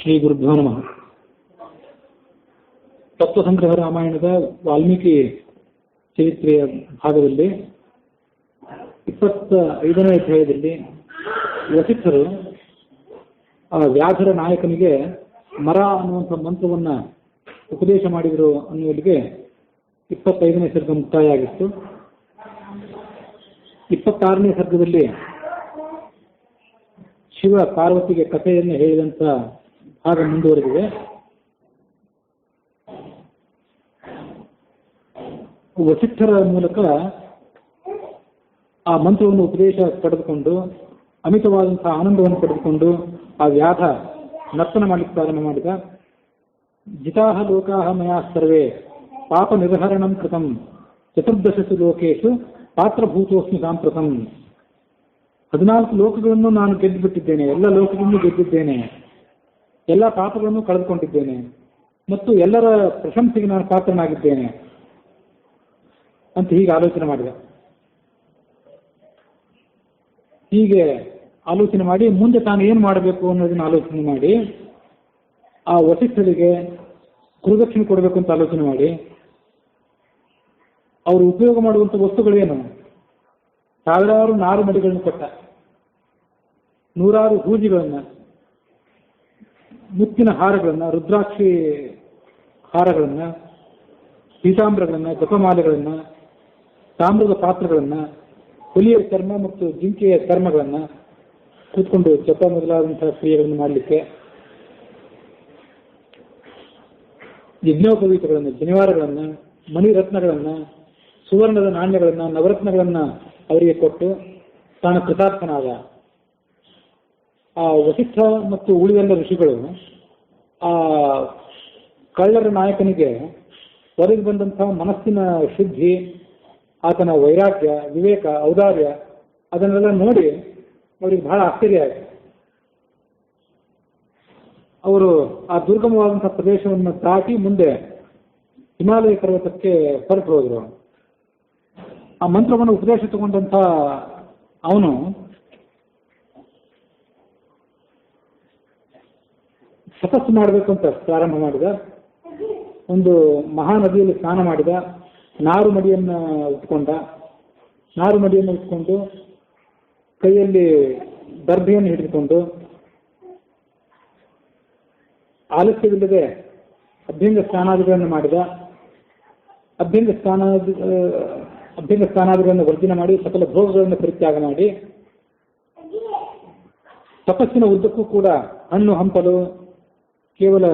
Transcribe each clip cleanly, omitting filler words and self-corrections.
ಶ್ರೀ ಗುರುಭ್ಯೋ ನಮಃ. ತತ್ವಸಂಗ್ರಹ ರಾಮಾಯಣದ ವಾಲ್ಮೀಕಿ ಚರಿತ್ರೆಯ ಭಾಗದಲ್ಲಿ 25ನೇ ಅಧ್ಯಾಯದಲ್ಲಿ ವಸಿಷ್ಠರು ವ್ಯಾಧರ ನಾಯಕನಿಗೆ ಮರ ಅನ್ನುವಂಥ ಮಂತ್ರವನ್ನು ಉಪದೇಶ ಮಾಡಿದರು ಅನ್ನುವಲ್ಲಿಗೆ 25ನೇ ಸರ್ಗ ಮುಕ್ತಾಯ ಆಗಿತ್ತು. 26ನೇ ಸರ್ಗದಲ್ಲಿ ಶಿವ ಪಾರ್ವತಿಗೆ ಕಥೆಯನ್ನು ಹೇಳಿದಂಥ ಭಾಗ ಮುಂದುವರೆದಿದೆ. ವಸಿಷ್ಠರ ಮೂಲಕ ಆ ಮಂತ್ರವನ್ನು ಉಪದೇಶ ಪಡೆದುಕೊಂಡು ಅಮಿತವಾದಂತಹ ಆನಂದವನ್ನು ಪಡೆದುಕೊಂಡು ಆ ವ್ಯಾಧ ನರ್ತನ ಮಾಡಲಿಕ್ಕೆ ಪ್ರಾರಂಭ ಮಾಡಿದ. ಜಿತಾಹ ಲೋಕಾಹ ಮಯಾ ಸರ್ವೇ ಪಾಪ ನಿರ್ಹರಣಂ ಕೃತಂ ಚತುರ್ದಶಸು ಲೋಕೇಶು ಪಾತ್ರಭೂತೋಸ್ಮಿ ಸಾಂಪ್ರತಂ. 14 ಲೋಕಗಳನ್ನು ನಾನು ಗೆದ್ದು ಬಿಟ್ಟಿದ್ದೇನೆ, ಎಲ್ಲ ಲೋಕಗಳನ್ನು ಗೆದ್ದಿದ್ದೇನೆ, ಎಲ್ಲ ಪಾಪಗಳನ್ನು ಕಳೆದುಕೊಂಡಿದ್ದೇನೆ ಮತ್ತು ಎಲ್ಲರ ಪ್ರಶಂಸೆಗೆ ನಾನು ಪಾತ್ರನಾಗಿದ್ದೇನೆ ಅಂತ ಹೀಗೆ ಆಲೋಚನೆ ಮಾಡಿದ. ಹೀಗೆ ಆಲೋಚನೆ ಮಾಡಿ ಮುಂದೆ ತಾನು ಏನು ಮಾಡಬೇಕು ಅನ್ನೋದನ್ನು ಆಲೋಚನೆ ಮಾಡಿ ಆ ವಸಿಷ್ಠರಿಗೆ ಗುರುದಕ್ಷಿಣೆ ಕೊಡಬೇಕು ಅಂತ ಆಲೋಚನೆ ಮಾಡಿ ಅವರು ಉಪಯೋಗ ಮಾಡುವಂಥ ವಸ್ತುಗಳೇನು, ಸಾವಿರಾರು ನಾರು ಮಡಿಗಳನ್ನು ಕೊಟ್ಟ, 100 ಹೂಜಿಗಳನ್ನು, ಮುತ್ತಿನ ಹಾರಗಳನ್ನು, ರುದ್ರಾಕ್ಷಿ ಹಾರಗಳನ್ನು, ಪೀತಾಂಬರಗಳನ್ನು, ಜಪಮಾಲೆಗಳನ್ನು, ತಾಮ್ರದ ಪಾತ್ರಗಳನ್ನು, ಹುಲಿಯ ಚರ್ಮ ಮತ್ತು ಜಿಂಕೆಯ ಚರ್ಮಗಳನ್ನು ಕೂತ್ಕೊಂಡು ಜಪ ಮೊದಲಾದಂತಹ ಕ್ರಿಯೆಗಳನ್ನು ಮಾಡಲಿಕ್ಕೆ, ಯಜ್ಞೋಪವೀತಗಳನ್ನು, ಜನಿವಾರಗಳನ್ನು, ಮಣಿರತ್ನಗಳನ್ನು, ಸುವರ್ಣದ ನಾಣ್ಯಗಳನ್ನು, ನವರತ್ನಗಳನ್ನು ಅವರಿಗೆ ಕೊಟ್ಟು ತಾನು ಕೃತಾರ್ಥನಾದ. ಆ ವಸಿಷ್ಠ ಮತ್ತು ಉಳಿದೆಲ್ಲ ಋಷಿಗಳು ಆ ಕಳ್ಳರ ನಾಯಕನಿಗೆ ಒದಗಿ ಬಂದಂತಹ ಮನಸ್ಸಿನ ಶುದ್ಧಿ, ಆತನ ವೈರಾಗ್ಯ, ವಿವೇಕ, ಔದಾರ್ಯ ಅದನ್ನೆಲ್ಲ ನೋಡಿ ಅವರಿಗೆ ಬಹಳ ಆಶ್ಚರ್ಯ ಆಯಿತು. ಅವರು ಆ ದುರ್ಗಮವಾದಂತಹ ಪ್ರದೇಶವನ್ನು ದಾಟಿ ಮುಂದೆ ಹಿಮಾಲಯ ಪರ್ವತಕ್ಕೆ ಹೊರಟು ಹೋದರು. ಆ ಮಂತ್ರವನ್ನು ಉಪದೇಶ ತಗೊಂಡಂಥ ಅವನು ತಪಸ್ಸು ಮಾಡಬೇಕು ಅಂತ ಪ್ರಾರಂಭ ಮಾಡಿದ. ಒಂದು ಮಹಾನದಿಯಲ್ಲಿ ಸ್ನಾನ ಮಾಡಿದ, ನಾರು ಮಡಿಯನ್ನು ಉಟ್ಕೊಂಡು ಕೈಯಲ್ಲಿ ದರ್ಭೆಯನ್ನು ಹಿಡಿದುಕೊಂಡು ಆಲಸ್ಯವಿಲ್ಲದೆ ಅಭ್ಯಂಗ ಸ್ನಾನಾದಿಗಳನ್ನು ಮಾಡಿದ. ಅಭ್ಯಂಗ ಸ್ನಾನಾದಿಗಳನ್ನು ವರ್ಜನೆ ಮಾಡಿ ಸಕಲ ಭೋಗಗಳನ್ನು ಪರಿತ್ಯಾಗ ಮಾಡಿ ತಪಸ್ಸಿನ ಉದ್ದಕ್ಕೂ ಕೂಡ ಹಣ್ಣು ಹಂಪಲು ಕೇವಲ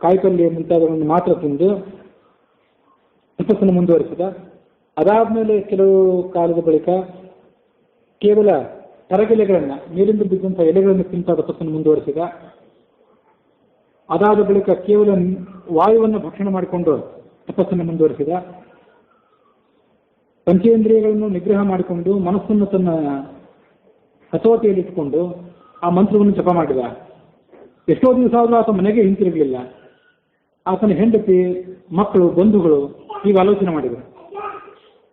ಕಾಯಿಪಲ್ಯ ಮುಂತಾದವನ್ನು ಮಾತ್ರ ತಿಂದು ತಪಸ್ಸನ್ನು ಮುಂದುವರಿಸಿದ. ಅದಾದ್ಮೇಲೆ ಕೆಲವು ಕಾಲದ ಬಳಿಕ ಕೇವಲ ತರಗೆಲೆಗಳನ್ನು, ನೀರಿಂದ ಬಿದ್ದಂತಹ ಎಲೆಗಳನ್ನು ತಿಂತ ತಪಸ್ಸನ್ನು ಮುಂದುವರಿಸಿದ. ಅದಾದ ಬಳಿಕ ಕೇವಲ ವಾಯುವನ್ನು ಭಕ್ಷಣೆ ಮಾಡಿಕೊಂಡು ತಪಸ್ಸನ್ನು ಮುಂದುವರಿಸಿದ. ಪಂಚೇಂದ್ರಿಯಗಳನ್ನು ನಿಗ್ರಹ ಮಾಡಿಕೊಂಡು ಮನಸ್ಸನ್ನು ತನ್ನ ಹತೋಟಿಯಲ್ಲಿಟ್ಟುಕೊಂಡು ಆ ಮಂತ್ರವನ್ನು ಜಪ ಮಾಡಿದ. ಎಷ್ಟೋ ದಿವಸ ಆದರೂ ಆತ ಮನೆಗೆ ಹಿಂತಿರುಗಲಿಲ್ಲ. ಆತನ ಹೆಂಡತಿ, ಮಕ್ಕಳು, ಬಂಧುಗಳು ಈಗ ಆಲೋಚನೆ ಮಾಡಿದರು,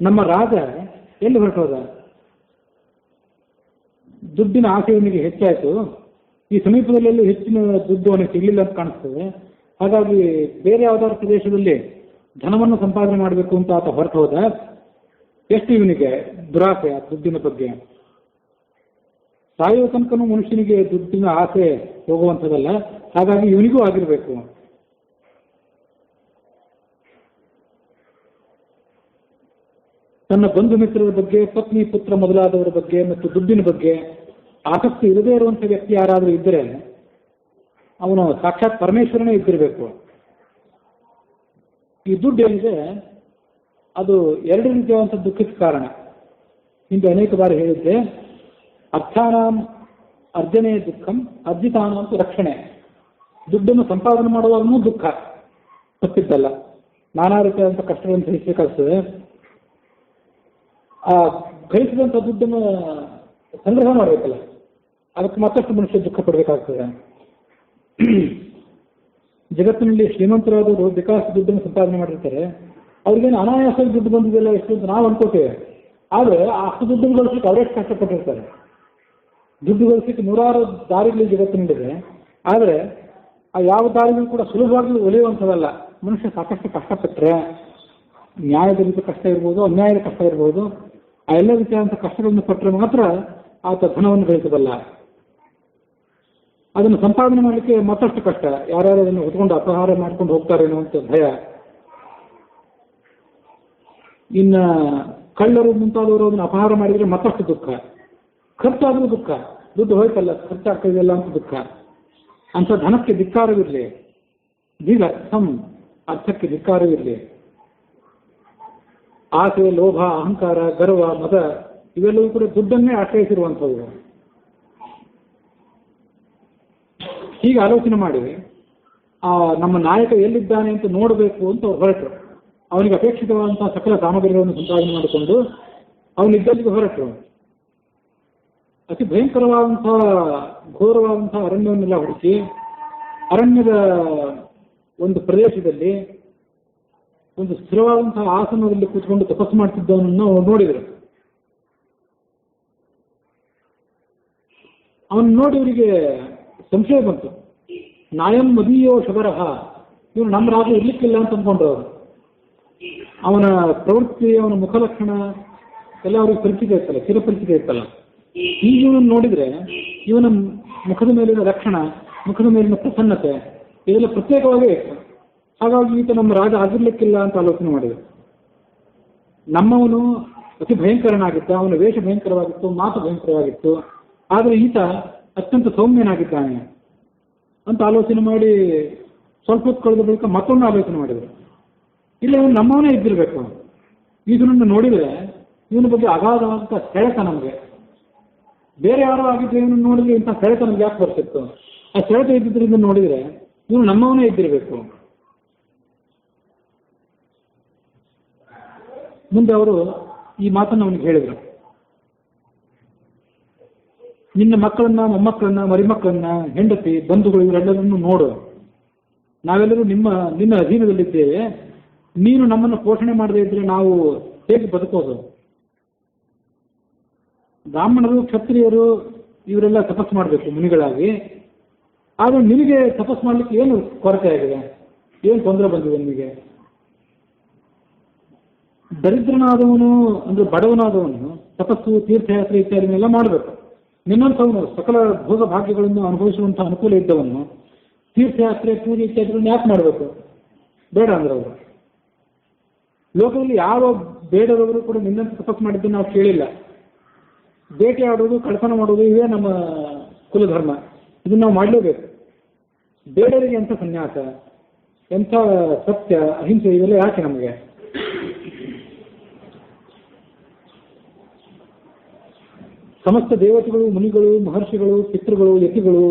ನಮ್ಮ ರಾಜ ಎಲ್ಲಿ ಹೊರಟೋದ, ದುಡ್ಡಿನ ಆಸೆ ಅವನಿಗೆ ಹೆಚ್ಚಾಯಿತು, ಈ ಸಮೀಪದಲ್ಲಿ ಹೆಚ್ಚಿನ ದುಡ್ಡು ಅವನಿಗೆ ಸಿಗಲಿಲ್ಲ ಅಂತ ಕಾಣಿಸ್ತದೆ, ಹಾಗಾಗಿ ಬೇರೆ ಯಾವುದಾದ್ರು ಪ್ರದೇಶದಲ್ಲಿ ಧನವನ್ನು ಸಂಪಾದನೆ ಮಾಡಬೇಕು ಅಂತ ಆತ ಹೊರಟು ಹೋದ. ಎಷ್ಟು ಇವನಿಗೆ ದುರಾಸೆ ಆ ದುಡ್ಡಿನ ಬಗ್ಗೆ. ಸಾಯುವ ತನಕನೂ ಮನುಷ್ಯನಿಗೆ ದುಡ್ಡಿನ ಆಸೆ ಹೋಗುವಂಥದ್ದಲ್ಲ, ಹಾಗಾಗಿ ಇವನಿಗೂ ಆಗಿರಬೇಕು. ತನ್ನ ಬಂಧು ಮಿತ್ರರ ಬಗ್ಗೆ, ಪತ್ನಿ ಪುತ್ರ ಮೊದಲಾದವರ ಬಗ್ಗೆ ಮತ್ತು ದುಡ್ಡಿನ ಬಗ್ಗೆ ಆಸಕ್ತಿ ಇರದೇ ಇರುವಂಥ ವ್ಯಕ್ತಿ ಯಾರಾದರೂ ಇದ್ದರೆ ಅವನು ಸಾಕ್ಷಾತ್ ಪರಮೇಶ್ವರನೇ ಇದ್ದಿರಬೇಕು. ಈ ದುಡ್ಡು ಏನಿದೆ ಅದು 2 ರೀತಿಯಾದಂಥ ದುಃಖಕ್ಕೆ ಕಾರಣ. ಹಿಂದೆ ಅನೇಕ ಬಾರಿ ಹೇಳಿದ್ದೆ, ಅರ್ಥಾನಾಂ ಅರ್ಜನೆ ದುಃಖಂ, ಅರ್ಜಿತಾನಂತೂ ರಕ್ಷಣೆ. ದುಡ್ಡನ್ನು ಸಂಪಾದನೆ ಮಾಡುವಾಗೂ ದುಃಖ ತಪ್ಪಿದ್ದಲ್ಲ, ನಾನಾ ರೀತಿಯಾದಂಥ ಕಷ್ಟಗಳನ್ನು ಸಹಿಸಬೇಕಾಗ್ತದೆ. ಆ ಗಳಿಸಿದಂಥ ದುಡ್ಡನ್ನು ಸಂಗ್ರಹ ಮಾಡಬೇಕಲ್ಲ, ಅದಕ್ಕೆ ಮತ್ತಷ್ಟು ಮನುಷ್ಯ ದುಃಖ ಪಡಬೇಕಾಗ್ತದೆ. ಜಗತ್ತಿನಲ್ಲಿ ಶ್ರೀಮಂತರಾದವರು ಬೇಕಾದಷ್ಟು ದುಡ್ಡನ್ನು ಸಂಪಾದನೆ ಮಾಡಿರ್ತಾರೆ, ಅವ್ರಿಗೇನು ಅನಾಯಾಸವಾಗಿ ದುಡ್ಡು ಬಂದಿದೆಯಲ್ಲ ಎಷ್ಟು ಅಂತ ನಾವು ಅನ್ಕೋತೇವೆ. ಆದರೆ ಅಷ್ಟು ದುಡ್ಡು ಗಳಿಸಲಿಕ್ಕೆ ಅವರೇ ಕಷ್ಟಪಟ್ಟಿರ್ತಾರೆ. ದುಡ್ಡು ಗಳಿಸಲಿಕ್ಕೆ 100 ದಾರಿಗಳು ಜಗತ್ತಿನಲ್ಲಿದೆ. ಆದರೆ ಆ ಯಾವ ದಾರಿಯೂ ಕೂಡ ಸುಲಭವಾಗಿ ಒಲಿಯುವಂಥದ್ದಲ್ಲ. ಮನುಷ್ಯ ಸಾಕಷ್ಟು ಕಷ್ಟಪಟ್ಟರೆ, ನ್ಯಾಯದ ರೀತಿ ಕಷ್ಟ ಇರ್ಬೋದು, ಅನ್ಯಾಯದ ಕಷ್ಟ ಇರ್ಬೋದು, ಆ ಎಲ್ಲ ರೀತಿಯಾದಂಥ ಕಷ್ಟಗಳನ್ನು ಪಟ್ಟರೆ ಮಾತ್ರ ಆತ ಧನವನ್ನು ಗಳಿಸಬಲ್ಲ. ಅದನ್ನು ಸಂಪಾದನೆ ಮಾಡಲಿಕ್ಕೆ ಮತ್ತಷ್ಟು ಕಷ್ಟ. ಯಾರ್ಯಾರು ಅದನ್ನು ಹೊತ್ಕೊಂಡು ಅಪಹಾರ ಮಾಡ್ಕೊಂಡು ಹೋಗ್ತಾರೇನೋ ಅಂತ ಭಯ. ಇನ್ನು ಕಳ್ಳರು ಮುಂತಾದವರು ಅದನ್ನು ಅಪಹಾರ ಮಾಡಿದರೆ ಮತ್ತಷ್ಟು ದುಃಖ. ಖರ್ಚಾದರೂ ದುಃಖ, ದುಡ್ಡು ಹೋಯ್ತಲ್ಲ ಖರ್ಚಾಗ್ತಾ ಇದೆಯಲ್ಲ ಅಂತ ದುಃಖ. ಅಂಥ ಧನಕ್ಕೆ ಧಿಕ್ಕಾರವಿರಲಿ, ಅರ್ಥಕ್ಕೆ ಧಿಕ್ಕಾರವಿರಲಿ. ಆಸೆ, ಲೋಭ, ಅಹಂಕಾರ, ಗರ್ವ, ಮದ ಇವೆಲ್ಲವೂ ಕೂಡ ದುಡ್ಡನ್ನೇ ಆಶ್ರಯಿಸಿರುವಂಥವು. ಹೀಗೆ ಆಲೋಚನೆ ಮಾಡಿ ನಮ್ಮ ನಾಯಕ ಎಲ್ಲಿದ್ದಾನೆ ಅಂತ ನೋಡಬೇಕು ಅಂತ ಅವ್ರು ಹೊರಟರು. ಅವನಿಗೆ ಅಪೇಕ್ಷಿತವಾದಂತಹ ಸಕಲ ಸಾಮಗ್ರಿಗಳನ್ನು ಸಂಪಾದನೆ ಮಾಡಿಕೊಂಡು ಅವನಿದ್ದಲ್ಲಿಗೆ ಹೊರಟರು. ಅತಿ ಭಯಂಕರವಾದಂತಹ ಘೋರವಾದಂತಹ ಅರಣ್ಯವನ್ನೆಲ್ಲ ಹುಡುಕಿ ಅರಣ್ಯದ ಒಂದು ಪ್ರದೇಶದಲ್ಲಿ ಒಂದು ಸ್ಥಿರವಾದಂತಹ ಆಸನದಲ್ಲಿ ಕೂತ್ಕೊಂಡು ತಪಸ್ಸು ಮಾಡ್ತಿದ್ದವನನ್ನು ನೋಡಿದರು. ಅವನು ನೋಡಿ ಅವರಿಗೆ ಸಂಶಯ ಬಂತು. ನಾಯಂ ಮದೀಯೋ ಶಬರಹ, ಇವನು ನಮ್ಮ ರಾಜ ಇರ್ಲಿಕ್ಕಿಲ್ಲ ಅಂತ ಅಂದ್ಕೊಂಡ್ರು ಅವರು. ಅವನ ಪ್ರವೃತ್ತಿ, ಅವನ ಮುಖಲಕ್ಷಣ ಎಲ್ಲ ಅವ್ರಿಗೆ ಪರಿಚಿತ ಇರ್ತಲ್ಲ, ಚಿರಪರಿಚಿತ ಇರ್ತಲ್ಲ. ಈಗ ಇವನನ್ನು ನೋಡಿದ್ರೆ ಇವನ ಮುಖದ ಮೇಲಿನ ಲಕ್ಷಣ, ಮುಖದ ಮೇಲಿನ ಪ್ರಸನ್ನತೆ ಇದೆಲ್ಲ ಪ್ರತ್ಯೇಕವಾಗೇ ಇತ್ತು. ಹಾಗಾಗಿ ಈತ ನಮ್ಮ ರಾಜ ಆಗಿರ್ಲಿಕ್ಕಿಲ್ಲ ಅಂತ ಆಲೋಚನೆ ಮಾಡಿದರು. ನಮ್ಮವನು ಅತಿ ಭಯಂಕರನಾಗಿದ್ದ, ಅವನ ವೇಷ ಭಯಂಕರವಾಗಿತ್ತು, ಮಾತು ಭಯಂಕರವಾಗಿತ್ತು. ಆದರೆ ಈತ ಅತ್ಯಂತ ಸೌಮ್ಯನಾಗಿದ್ದಾನೆ ಅಂತ ಆಲೋಚನೆ ಮಾಡಿ ಸ್ವಲ್ಪ ಹೊತ್ತು ಕಳೆದ ಬಳಿಕ ಮತ್ತೊಂದು ಆಲೋಚನೆ ಮಾಡಿದರು. ಇಲ್ಲ, ಇವನು ನಮ್ಮವನೇ ಇದ್ದಿರಬೇಕು. ಇದನ್ನು ನೋಡಿದರೆ ಇವನ ಬಗ್ಗೆ ಅಗಾಧವಾದಂಥ ಸೆಳೆತ ನಮಗೆ. ಬೇರೆ ಯಾರೋ ಆಗಿದ್ರೆ ಇವನು ನೋಡಿದ್ರೆ ಇಂಥ ಸೆಳೆತ ನಮ್ಗೆ ಯಾಕೆ ಬರ್ತಿತ್ತು? ಆ ಸೆಳೆತ ಇದ್ದಿದ್ದರಿಂದ ನೋಡಿದರೆ ಇವನು ನಮ್ಮವನೇ ಇದ್ದಿರಬೇಕು. ಮುಂದೆ ಅವರು ಈ ಮಾತನ್ನು ಅವನಿಗೆ ಹೇಳಿದರು. ನಿನ್ನ ಮಕ್ಕಳನ್ನ, ಮೊಮ್ಮಕ್ಕಳನ್ನ, ಮರಿಮಕ್ಕಳನ್ನ, ಹೆಂಡತಿ, ಬಂಧುಗಳು ಇವರೆಲ್ಲರನ್ನು ನೋಡು. ನಾವೆಲ್ಲರೂ ನಿನ್ನ ಅಧೀನದಲ್ಲಿದ್ದೇವೆ. ನೀನು ನಮ್ಮನ್ನು ಪೋಷಣೆ ಮಾಡದೇ ಇದ್ರೆ ನಾವು ಹೇಗೆ ಬದುಕೋದು? ಬ್ರಾಹ್ಮಣರು, ಕ್ಷತ್ರಿಯರು ಇವರೆಲ್ಲ ತಪಸ್ಸು ಮಾಡಬೇಕು ಮುನಿಗಳಾಗಿ. ಆದರೆ ನಿನಗೆ ತಪಸ್ಸು ಮಾಡಲಿಕ್ಕೆ ಏನು ಕೊರತೆ ಆಗಿದೆ? ಏನು ತೊಂದರೆ ಬಂದಿದೆ ನಿಮಗೆ? ದರಿದ್ರನಾದವನು ಅಂದ್ರೆ ಬಡವನಾದವನು ತಪಸ್ಸು, ತೀರ್ಥಯಾತ್ರೆ ಇತ್ಯಾದಿನೆಲ್ಲ ಮಾಡಬೇಕು. ನಿನ್ನಂಥವನು ಸಕಲ ಭೋಗ ಭಾಗ್ಯಗಳನ್ನು ಅನುಭವಿಸುವಂಥ ಅನುಕೂಲ ಇದ್ದವನು ತೀರ್ಥಯಾತ್ರೆ, ಪೂಜೆ ಇತ್ಯಾದಿಗಳನ್ನು ಯಾಕೆ ಮಾಡಬೇಕು? ಬೇಡ ಅಂದ್ರೆ ಅವರು. ಲೋಕದಲ್ಲಿ ಯಾವ ಬೇಡದವರು ಕೂಡ ನಿನ್ನಂತ ತಪಸ್ಸು ಮಾಡಿದ್ದನ್ನು ನಾವು ಕೇಳಿಲ್ಲ. ಬೇಟೆ ಆಡೋದು, ಕಳ್ಳತನ ಮಾಡೋದು ಇವೇ ನಮ್ಮ ಕುಲಧರ್ಮ. ಇದನ್ನು ನಾವು ಮಾಡಲೇಬೇಕು. ಬೇಡರಿಗೆ ಎಂಥ ಸನ್ಯಾಸ, ಎಂಥ ಸತ್ಯ, ಅಹಿಂಸೆ ಇವೆಲ್ಲ ಯಾಕೆ ನಮಗೆ? ಸಮಸ್ತ ದೇವತೆಗಳು, ಮುನಿಗಳು, ಮಹರ್ಷಿಗಳು, ಪಿತೃಗಳು, ಯತಿಗಳು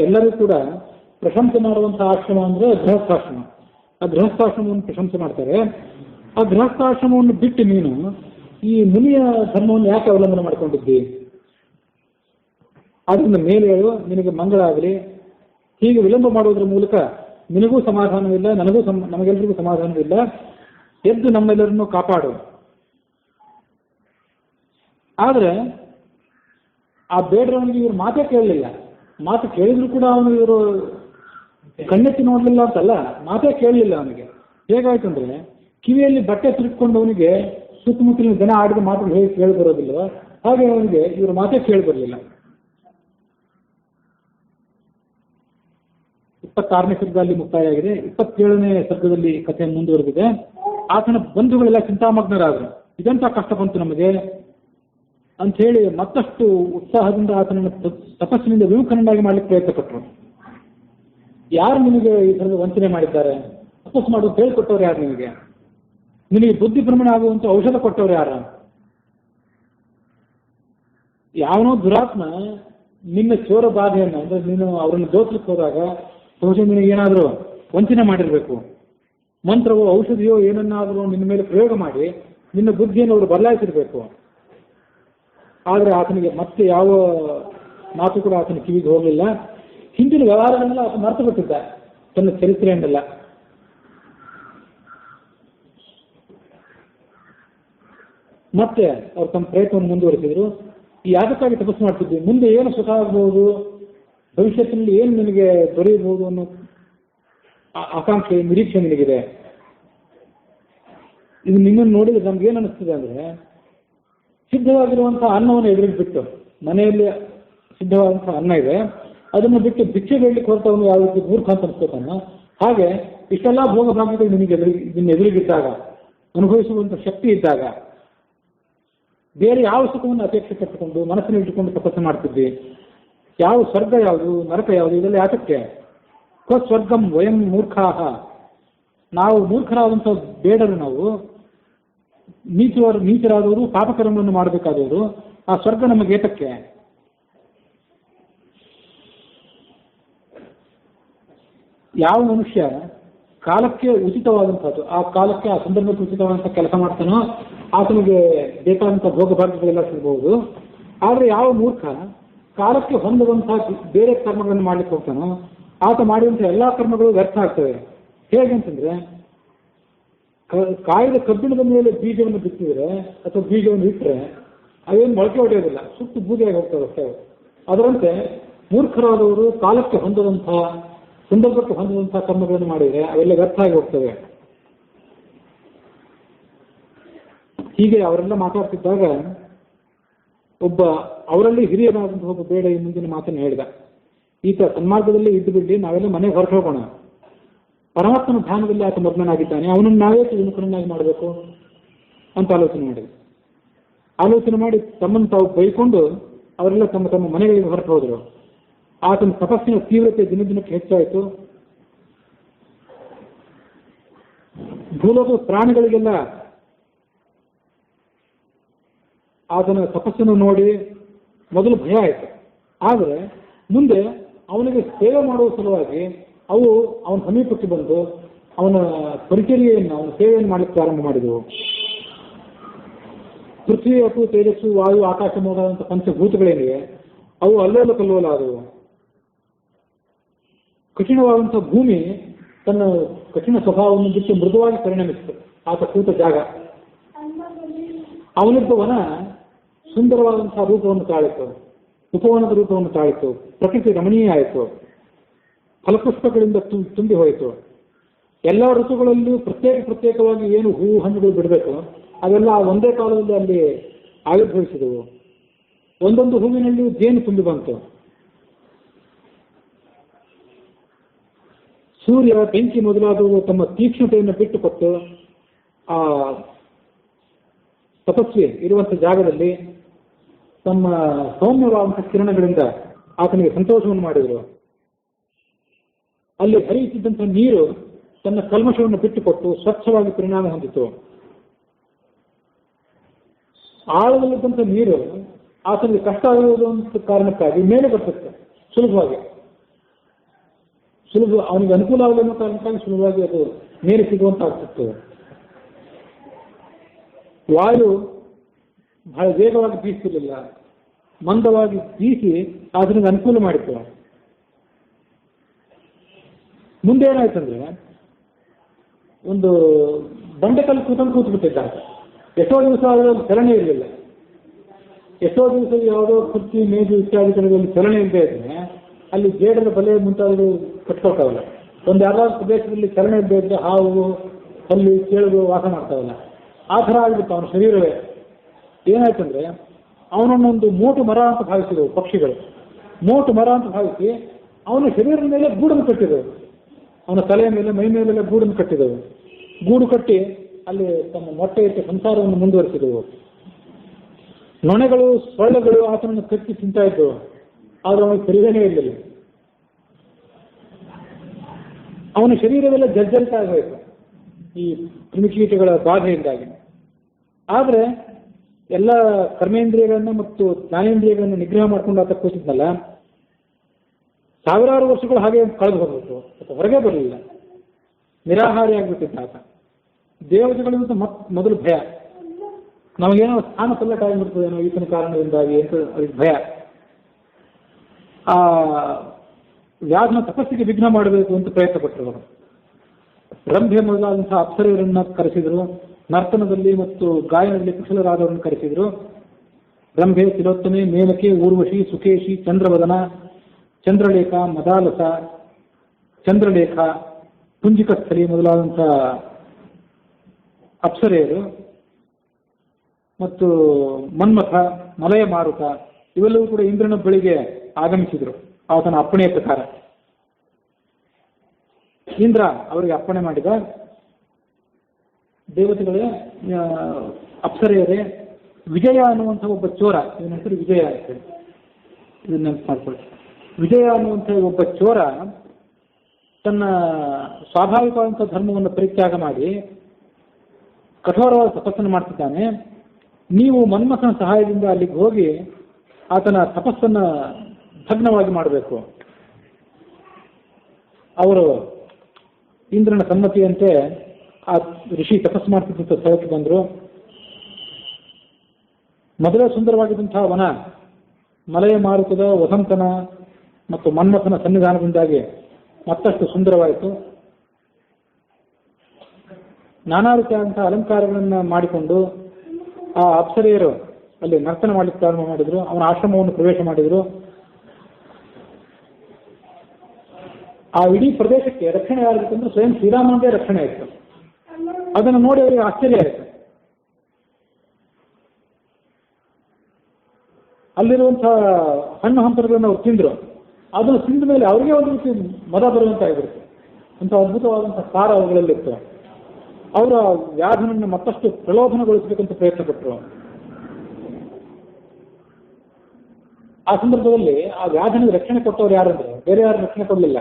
ಎಲ್ಲರೂ ಕೂಡ ಪ್ರಶಂಸೆ ಮಾಡುವಂತಹ ಆಶ್ರಮ ಅಂದರೆ ಗೃಹಸ್ಥಾಶ್ರಮ. ಆ ಗೃಹಸ್ಥಾಶ್ರಮವನ್ನು ಪ್ರಶಂಸೆ ಮಾಡ್ತಾರೆ. ಆ ಗೃಹಸ್ಥಾಶ್ರಮವನ್ನು ಬಿಟ್ಟು ನೀನು ಈ ಮುನಿಯ ಧರ್ಮವನ್ನು ಯಾಕೆ ಅವಲಂಬನೆ ಮಾಡ್ಕೊಂಡಿದ್ದಿ? ಅದರಿಂದ ಮೇಲೆ ಹೇಳು, ನಿನಗೆ ಮಂಗಳ ಆಗಲಿ. ಹೀಗೆ ವಿಳಂಬ ಮಾಡೋದ್ರ ಮೂಲಕ ನಿನಗೂ ಸಮಾಧಾನವಿಲ್ಲ, ನಮಗೆಲ್ಲರಿಗೂ ಸಮಾಧಾನವಿಲ್ಲ. ಎದ್ದು ನಮ್ಮೆಲ್ಲರನ್ನು ಕಾಪಾಡು. ಆದರೆ ಆ ಬೇಡರವನಿಗೆ ಇವರು ಮಾತೇ ಕೇಳಲಿಲ್ಲ. ಮಾತು ಕೇಳಿದ್ರು ಕೂಡ ಅವನು ಇವರು ಕಣ್ಣೆತ್ತಿ ನೋಡಲಿಲ್ಲ ಅಂತಲ್ಲ, ಮಾತೇ ಕೇಳಲಿಲ್ಲ ಅವನಿಗೆ. ಹೇಗಾಯ್ತು ಅಂದ್ರೆ ಕಿವಿಯಲ್ಲಿ ಬಟ್ಟೆ ತಿರುಗಿಕೊಂಡವನಿಗೆ ಸುತ್ತಮುತ್ತಲಿನ ಜನ ಆಡಿದ ಮಾತು ಹೇಗೆ ಕೇಳಿ ಬರೋದಿಲ್ವ, ಹಾಗೆ ಅವನಿಗೆ ಇವರು ಮಾತೇ ಕೇಳಿ ಬರಲಿಲ್ಲ. 26ನೇ ಸರ್ಗದಲ್ಲಿ ಮುಕ್ತಾಯ ಆಗಿದೆ. 27ನೇ ಸರ್ಗದಲ್ಲಿ ಕಥೆ ಮುಂದುವರೆದಿದೆ. ಆತನ ಬಂಧುಗಳೆಲ್ಲ ಚಿಂತಾಮಗ್ನರಾದರು. ಇದೆಂತ ಕಷ್ಟ ಬಂತು ನಮಗೆ ಅಂತ ಹೇಳಿ ಮತ್ತಷ್ಟು ಉತ್ಸಾಹದಿಂದ ಆತನನ್ನು ತಪಸ್ಸಿನಿಂದ ವಿಮುಖನನ್ನಾಗಿ ಮಾಡಲಿಕ್ಕೆ ಪ್ರಯತ್ನ ಪಟ್ಟರು. ಯಾರು ನಿಮಗೆ ಈ ಥರದ ವಂಚನೆ ಮಾಡಿದ್ದಾರೆ? ತಪಸ್ಸು ಮಾಡೋದು ಹೇಳಿಕೊಟ್ಟವ್ರು ಯಾರು ನಿಮಗೆ? ನಿನಗೆ ಬುದ್ಧಿ ಭ್ರಮಣ ಆಗುವಂಥ ಔಷಧ ಕೊಟ್ಟವ್ರು ಯಾರ? ಯಾವನೋ ದುರಾತ್ಮ ನಿನ್ನ ಚೋರ ಬಾಧೆಯನ್ನು ಅಂದ್ರೆ ನೀನು ಅವರನ್ನು ದೋಚಲಿಕ್ಕೆ ಹೋದಾಗ ಬಹುಶಃ ನಿನಗೆ ಏನಾದರೂ ವಂಚನೆ ಮಾಡಿರಬೇಕು. ಮಂತ್ರವೋ ಔಷಧಿಯೋ ಏನನ್ನಾದರೂ ನಿನ್ನ ಮೇಲೆ ಪ್ರಯೋಗ ಮಾಡಿ ನಿನ್ನ ಬುದ್ಧಿಯನ್ನು ಅವರು ಬದಲಾಯಿಸಿರ್ಬೇಕು. ಆದರೆ ಆತನಿಗೆ ಮತ್ತೆ ಯಾವ ಮಾತು ಕೂಡ ಆತನ ಕಿವಿಗೆ ಹೋಗಲಿಲ್ಲ. ಹಿಂದಿನ ವ್ಯವಹಾರಗಳನ್ನೆಲ್ಲ ಆತ ಮರೆತು ಬಿಟ್ಟಿದ್ದ, ತನ್ನ ಚರಿತ್ರೆಯನ್ನೆಲ್ಲ. ಮತ್ತೆ ಅವ್ರು ತಮ್ಮ ಪ್ರಯತ್ನವನ್ನು ಮುಂದುವರಿಸಿದ್ರು. ಈ ಯಾದಕ್ಕಾಗಿ ತಪಸ್ಸು ಮಾಡ್ತಿದ್ವಿ, ಮುಂದೆ ಏನು ಸುಖ ಆಗಬಹುದು, ಭವಿಷ್ಯತ್ತಿನಲ್ಲಿ ಏನು ನಿನಗೆ ದೊರೆಯಬಹುದು ಅನ್ನೋ ಆಕಾಂಕ್ಷೆ ನಿರೀಕ್ಷೆ ನಿನಗಿದೆ. ಇದು ನಿಮ್ಮನ್ನು ನೋಡಿದ್ರೆ ನಮ್ಗೆ ಏನು ಅನಿಸ್ತದೆ ಅಂದ್ರೆ, ಸಿದ್ಧವಾಗಿರುವಂತಹ ಅನ್ನವನ್ನು ಎದುರಿಗೆ ಬಿಟ್ಟು, ಮನೆಯಲ್ಲಿ ಸಿದ್ಧವಾದಂತಹ ಅನ್ನ ಇದೆ, ಅದನ್ನು ಬಿಟ್ಟು ಭಿಕ್ಷೆ ಬೇಡಲಿಕ್ಕೆ ಹೊರತವನು ಯಾವ ರೀತಿ ಮೂರ್ಖ ಅಂತ ಅನ್ಸ್ಕೋತಾನೋ ಹಾಗೆ ಇಷ್ಟೆಲ್ಲ ಭೋಗ ಭಾಗ್ಯಗಳು ನಿಮಗೆ ನಿನ್ನ ಎದುರಿಗಿದ್ದಾಗ, ಅನುಭವಿಸುವಂತ ಶಕ್ತಿ ಇದ್ದಾಗ, ಬೇರೆ ಯಾವ ಸುಖವನ್ನು ಅಪೇಕ್ಷೆ ಪಟ್ಟುಕೊಂಡು ಮನಸ್ಸಿನಲ್ಲಿ ಇಟ್ಟುಕೊಂಡು ತಪಸ್ಸು ಮಾಡ್ತಿದ್ವಿ? ಯಾವ ಸ್ವರ್ಗ ಯಾವುದು, ನರಕ ಯಾವುದು, ಇದೆಲ್ಲ ಯಾತಕ್ಕೆ? ಸ್ವರ್ಗಂ ವಯಂ ಮೂರ್ಖಾಹ, ನಾವು ಮೂರ್ಖರಾದಂಥ ಬೇಡರು, ನಾವು ನೀಚರಾದವರು, ಪಾಪಕರ್ಮವನ್ನು ಮಾಡಬೇಕಾದವರು, ಆ ಸ್ವರ್ಗ ನಮಗೆ ಏತಕ್ಕೆ? ಯಾವ ಮನುಷ್ಯ ಕಾಲಕ್ಕೆ ಉಚಿತವಾದಂಥದ್ದು, ಆ ಕಾಲಕ್ಕೆ ಆ ಸಂದರ್ಭಕ್ಕೆ ಉಚಿತವಾದಂಥ ಕೆಲಸ ಮಾಡ್ತಾನೋ ಆತನಿಗೆ ಬೇಕಾದಂಥ ಭೋಗ ಭಾಗ್ಯಗಳೆಲ್ಲ ಸಿಗಬಹುದು. ಆದರೆ ಯಾವ ಮೂರ್ಖ ಕಾಲಕ್ಕೆ ಹೊಂದುವಂತಹ ಬೇರೆ ಕರ್ಮಗಳನ್ನು ಮಾಡ್ಲಿಕ್ಕೆ ಹೋಗ್ತಾನೋ ಆತ ಮಾಡಿದಂಥ ಎಲ್ಲಾ ಕರ್ಮಗಳು ವ್ಯರ್ಥ ಆಗ್ತವೆ. ಹೇಗಂತಂದ್ರೆ, ಕಾಯ್ದ ಕಬ್ಬಿಣದ ಮೇಲೆ ಬೀಜವನ್ನು ಬಿತ್ತಿದ್ರೆ ಅಥವಾ ಬೀಜವನ್ನು ಇಟ್ಟರೆ ಅವೇನು ಮೊಳಕೆ ಹೊಡೆಯೋದಿಲ್ಲ, ಸುಟ್ಟು ಬೂದಿಯಾಗಿ ಹೋಗ್ತವೆ ಅಷ್ಟೇ. ಅದರಂತೆ ಮೂರ್ಖರಾದವರು ಕಾಲಕ್ಕೆ ಹೊಂದದಂತಹ, ಸಂದರ್ಭಕ್ಕೆ ಹೊಂದಿದಂತಹ ಕರ್ಮಗಳನ್ನು ಮಾಡಿದರೆ ಅವೆಲ್ಲ ವ್ಯರ್ಥ ಆಗಿ ಹೋಗ್ತವೆ. ಹೀಗೆ ಅವರೆಲ್ಲ ಮಾತಾಡ್ತಿದ್ದಾಗ ಒಬ್ಬ ಅವರಲ್ಲಿ ಹಿರಿಯರಾದಂತಹ ಒಬ್ಬ ಬೇಡ ಈ ಮುಂದಿನ ಮಾತನ್ನು ಹೇಳಿದ, ಈತ ಸನ್ಮಾರ್ಗದಲ್ಲಿ ಇದ್ದು ಬಿಡಿ, ನಾವೆಲ್ಲ ಮನೆಗೆ ಹೊರಟು ಹೋಗೋಣ. ಪರಮಾತ್ಮನ ಧ್ಯಾನದಲ್ಲಿ ಆತ ಮಗ್ನನಾಗಿದ್ದಾನೆ, ಅವನನ್ನು ನಾವೇ ವಿಮುಖನನ್ನಾಗಿ ಮಾಡಬೇಕು ಅಂತ ಆಲೋಚನೆ ಮಾಡಿ ತಮ್ಮನ್ನು ತಾವು ಬೈಕೊಂಡು ಅವರೆಲ್ಲ ತಮ್ಮ ತಮ್ಮ ಮನೆಗಳಿಗೆ ಹೊರಟು ಹೋದರು. ಆತನ ತಪಸ್ಸಿನ ತೀವ್ರತೆ ದಿನದಿನಕ್ಕೆ ಹೆಚ್ಚಾಯಿತು. ಭೂಲೋಕದ ಪ್ರಾಣಿಗಳಿಗೆಲ್ಲ ಆತನ ತಪಸ್ಸನ್ನು ನೋಡಿ ಮೊದಲು ಭಯ ಆಯಿತು. ಆದರೆ ಮುಂದೆ ಅವನಿಗೆ ಸೇವೆ ಮಾಡುವ ಸಲುವಾಗಿ ಅವು ಅವನ ಸಮೀಪಕ್ಕೆ ಬಂದು ಅವನ ಪರಿಚರ್ಯೆಯನ್ನು, ಅವನ ಸೇವೆಯನ್ನು ಮಾಡಲಿಕ್ಕೆ ಪ್ರಾರಂಭ ಮಾಡಿದವು. ಪೃಥ್ವಿ, ಅಪು, ತೇಜಸ್ಸು, ವಾಯು, ಆಕಾಶ ಮೊದಲಾದಂಥ ಪಂಚಭೂತಗಳೇನಿವೆ ಅವು ಅಲ್ಲೋಲ ಕಲ್ಲೋಲ ಆದವು. ಕಠಿಣವಾದಂಥ ಭೂಮಿ ತನ್ನ ಕಠಿಣ ಸ್ವಭಾವವನ್ನು ಬಿಟ್ಟು ಮೃದುವಾಗಿ ಪರಿಣಮಿಸಿತು ಆತ ಕೂತ ಜಾಗ. ಅವನಿದ್ದ ವನ ಸುಂದರವಾದಂತಹ ರೂಪವನ್ನು ತಾಳಿತು, ಉಪವನದ ರೂಪವನ್ನು ತಾಳಿತು, ಪ್ರಕೃತಿ ರಮಣೀಯ ಆಯಿತು, ಫಲಪುಷ್ಪಗಳಿಂದ ತುಂಬಿ ಹೋಯಿತು. ಎಲ್ಲ ಋತುಗಳಲ್ಲೂ ಪ್ರತ್ಯೇಕವಾಗಿ ಏನು ಹೂವು ಹಣ್ಣುಗಳು ಬಿಡಬೇಕು ಅವೆಲ್ಲ ಒಂದೇ ಕಾಲದಲ್ಲಿ ಅಲ್ಲಿ ಆವಿರ್ಭವಿಸಿದವು. ಒಂದೊಂದು ಹೂವಿನಲ್ಲಿ ಜೇನು ತುಂಬಿ ಬಂತು. ಸೂರ್ಯ, ಬೆಂಕಿ ಮೊದಲಾದವು ತಮ್ಮ ತೀಕ್ಷ್ಣತೆಯನ್ನು ಬಿಟ್ಟುಕೊಟ್ಟು ಆ ತಪಸ್ವಿ ಇರುವಂಥ ಜಾಗದಲ್ಲಿ ತಮ್ಮ ಸೌಮ್ಯವಾದಂಥ ಕಿರಣಗಳಿಂದ ಆತನಿಗೆ ಸಂತೋಷವನ್ನು ಮಾಡಿದರು. ಅಲ್ಲಿ ಹರಿಯುತ್ತಿದ್ದಂಥ ನೀರು ತನ್ನ ಕಲ್ಮಶವನ್ನು ಬಿಟ್ಟುಕೊಟ್ಟು ಸ್ವಚ್ಛವಾಗಿ ಪರಿಣಾಮ ಹೊಂದಿತು. ಆಳದಲ್ಲಿದ್ದಂಥ ನೀರು ಆತನಿಗೆ ಕಷ್ಟ ಆಗುವುದಂತ ಕಾರಣಕ್ಕಾಗಿ ಮೇಲೆ ಬರ್ತದೆ ಸುಲಭವಾಗಿ, ಅವನಿಗೆ ಅನುಕೂಲ ಆಗುವ ಕಾರಣಕ್ಕಾಗಿ ಸುಲಭವಾಗಿ ಅದು ಮೇಲೆ ಸಿಗುವಂತಾಗ್ತಿತ್ತು. ವಾಯು ಬಹಳ ವೇಗವಾಗಿ ಬೀಸ್ತಿರ್ಲಿಲ್ಲ, ಮಂದವಾಗಿ ಬೀಸಿ ಅದರಿಂದ ಅನುಕೂಲ ಮಾಡಿತ್ತು. ಮುಂದೆ ಏನಾಯ್ತಂದ್ರೆ, ಒಂದು ಬಂಡೆಕಲ್ಲು ಕೂತು ಬಿಟ್ಟಿದ್ದ. ಎಷ್ಟೋ ದಿವಸ ಅದರಲ್ಲಿ ಚಲನೆ ಇರಲಿಲ್ಲ. ಎಷ್ಟೋ ದಿವಸ ಯಾವುದೋ ಕುರ್ಚಿ, ಮೇಜು ಇತ್ಯಾದಿಗಳಲ್ಲಿ ಚಲನೆ ಇಲ್ಲದೆ ಇದ್ರೆ ಅಲ್ಲಿ ಜೇಡರ ಬಲೆ ಮುಂತಾದವು ಕಟ್ಕೊಳ್ತಾವಲ್ಲ. ಒಂದು ಯಾವ್ದಾದ್ರು ಪ್ರದೇಶದಲ್ಲಿ ಚಲನೆ ಇಲ್ಲದೆ ಇದ್ರೆ ಹಾವು, ಹಲ್ಲಿ, ಕೇಳುಗಳು ವಾಸ ಮಾಡ್ತಾವಲ್ಲ, ಆ ಥರ ಆಗಿಬಿಟ್ಟು ಅವನ ಶರೀರವೇ. ಏನಾಯ್ತಂದ್ರೆ, ಅವನನ್ನೊಂದು ಮೋಟು ಮರ ಅಂತ ಭಾವಿಸಿದವು ಪಕ್ಷಿಗಳು. ಮೋಟು ಮರ ಅಂತ ಭಾವಿಸಿ ಅವನ ಶರೀರದ ಮೇಲೆ ಗೂಡನ್ನು ಕಟ್ಟಿದವು. ಅವನ ತಲೆಯ ಮೇಲೆ, ಮೈ ಮೇಲೆಲ್ಲ ಗೂಡನ್ನು ಕಟ್ಟಿದವು. ಗೂಡು ಕಟ್ಟಿ ಅಲ್ಲಿ ತಮ್ಮ ಮೊಟ್ಟೆ ಇಟ್ಟ ಸಂಸಾರವನ್ನು ಮುಂದುವರಿಸಿದವು. ನೊಣಗಳು, ಸೊಳ್ಳೆಗಳು ಆತನನ್ನು ಕಟ್ಟಿ ತಿಂತಾ ಇದ್ದವು. ಆದ್ರೆ ಅವನಿಗೆ ಪರಿಗಣೆ ಇರಲಿಲ್ಲ. ಅವನ ಶರೀರವೆಲ್ಲ ಜರ್ಜರಿತ ಆಗಬೇಕು ಈ ಕ್ರಿಮಿಕೀಟಗಳ ಬಾಧೆಯಿಂದಾಗಿ. ಆದರೆ ಎಲ್ಲ ಕರ್ಮೇಂದ್ರಿಯಗಳನ್ನು ಮತ್ತು ಜ್ಞಾನೇಂದ್ರಿಯಗಳನ್ನು ನಿಗ್ರಹ ಮಾಡ್ಕೊಂಡು ಆತ ಕೂತಿದ್ನಲ್ಲ, ಸಾವಿರಾರು ವರ್ಷಗಳು ಹಾಗೆ ಕಳೆದು ಹೋಗ್ಬಿಟ್ಟು ಹೊರಗೆ ಬರಲಿಲ್ಲ, ನಿರಾಹಾರಿ ಆಗ್ಬಿಟ್ಟಿದ್ದ ಆತ. ದೇವತೆಗಳಿಗಿಂತ ಮೊದಲು ಭಯ, ನಮಗೇನೋ ಸ್ಥಾನ ಸಲ್ಲಟ ಆಗಿಬಿಡ್ತದೇನೋ ಈತನ ಕಾರಣದಿಂದಾಗಿ ಅಂತ ಅದಕ್ಕೆ ಭಯ. ಆ ವ್ಯಾಧನ ತಪಸ್ಸಿಗೆ ವಿಘ್ನ ಮಾಡಬೇಕು ಅಂತ ಪ್ರಯತ್ನ ಪಟ್ಟರು. ರಂಭೆ ಮೊದಲಾದಂತಹ ಅಪ್ಸರೆಯರನ್ನ ಕರೆಸಿದರು. ನರ್ತನದಲ್ಲಿ ಮತ್ತು ಗಾಯನದಲ್ಲಿ ಕುಶಲರಾದವರನ್ನು ಕರೆಸಿದರು. ರಂಭೆ, ತಿಲೋತ್ತಮೆ, ಮೇಲಕೆ, ಊರ್ವಶಿ, ಸುಕೇಶಿ, ಚಂದ್ರವದನ, ಚಂದ್ರಲೇಖ, ಮದಾಲಸ, ಚಂದ್ರಲೇಖ ಪುಂಜಿಕಸ್ಥಲಿ ಮೊದಲಾದಂಥ ಅಪ್ಸರೆಯರು ಮತ್ತು ಮನ್ಮಥ, ಮಲಯ ಮಾರುತ ಇವೆಲ್ಲವೂ ಕೂಡ ಇಂದ್ರನ ಬಳಿಗೆ ಆಗಮಿಸಿದರು ಆತನ ಅಪ್ಪಣೆಯ ಪ್ರಕಾರ. ಇಂದ್ರ ಅವರಿಗೆ ಅಪ್ಪಣೆ ಮಾಡಿದ, ದೇವತೆಗಳೇ, ಅಪ್ಸರೆಯರೇ, ವಿಜಯ ಅನ್ನುವಂಥ ಒಬ್ಬ ಚೋರ, ಇವನ ಹೆಸರು ವಿಜಯ ಅಂತ, ಇದನ್ನ ನೆನಪು ಮಾಡ್ಕೊಳ್ಳಿ. ವಿಜಯ ಅನ್ನುವಂಥ ಒಬ್ಬ ಚೋರ ತನ್ನ ಸ್ವಾಭಾವಿಕವಾದಂಥ ಧರ್ಮವನ್ನು ಪರಿತ್ಯಾಗ ಮಾಡಿ ಕಠೋರವಾದ ತಪಸ್ಸನ್ನು ಮಾಡ್ತಿದ್ದಾನೆ. ನೀವು ಮನ್ಮಥನ ಸಹಾಯದಿಂದ ಅಲ್ಲಿಗೆ ಹೋಗಿ ಆತನ ತಪಸ್ಸನ್ನು ಭಗ್ನವಾಗಿ ಮಾಡಬೇಕು. ಅವರು ಇಂದ್ರನ ಸಮ್ಮತಿಯಂತೆ ಆ ಋಷಿ ತಪಸ್ಸು ಮಾಡ್ತಿದ್ದಂಥ ಸ್ಥಳಕ್ಕೆ ಬಂದರು. ಮೊದಲೇ ಸುಂದರವಾಗಿದ್ದಂತಹ ವನ ಮಲಯ ಮಾರುತದ, ವಸಂತನ ಮತ್ತು ಮನ್ಮಥನ ಸನ್ನಿಧಾನದಿಂದಾಗಿ ಮತ್ತಷ್ಟು ಸುಂದರವಾಯಿತು. ನಾನಾ ರೀತಿಯಾದಂತಹ ಅಲಂಕಾರಗಳನ್ನು ಮಾಡಿಕೊಂಡು ಆ ಅಪ್ಸರೆಯರು ಅಲ್ಲಿ ನರ್ತನ ಮಾಡಲಿಕ್ಕೆ ಪ್ರಾರಂಭ ಮಾಡಿದರು. ಅವನ ಆಶ್ರಮವನ್ನು ಪ್ರವೇಶ ಮಾಡಿದರು. ಆ ಇಡೀ ಪ್ರದೇಶಕ್ಕೆ ರಕ್ಷಣೆ ಯಾರಿಗಿತ್ತಂದ್ರೆ ಸ್ವಯಂ ಶ್ರೀರಾಮನದೇ ರಕ್ಷಣೆ ಆಯಿತು. ಅದನ್ನು ನೋಡಿ ಅವರಿಗೆ ಆಶ್ಚರ್ಯ ಆಯಿತು. ಅಲ್ಲಿರುವಂತಹ ಹಣ್ಣು ಹಂಪಲುಗಳನ್ನು ಅವ್ರು ತಿಂದರು. ಅದನ್ನು ತಿಂದ ಮೇಲೆ ಅವರಿಗೆ ಒಂದು ರೀತಿ ಮದ ಬರುವಂತಾಗಿರುತ್ತೆ. ಅಂತ ಅದ್ಭುತವಾದಂತಹ ಸಾರ ಅವುಗಳಲ್ಲಿತ್ತು. ಅವರ ವ್ಯಾಧನನ್ನು ಮತ್ತಷ್ಟು ಪ್ರಲೋಭನಗೊಳಿಸಬೇಕಂತ ಪ್ರಯತ್ನ ಪಟ್ಟರು. ಆ ಸಂದರ್ಭದಲ್ಲಿ ಆ ವ್ಯಾಧನಿಗೆ ರಕ್ಷಣೆ ಕೊಟ್ಟವರು ಯಾರಂದ್ರೆ ಬೇರೆ ಯಾರು ರಕ್ಷಣೆ ಕೊಡಲಿಲ್ಲ,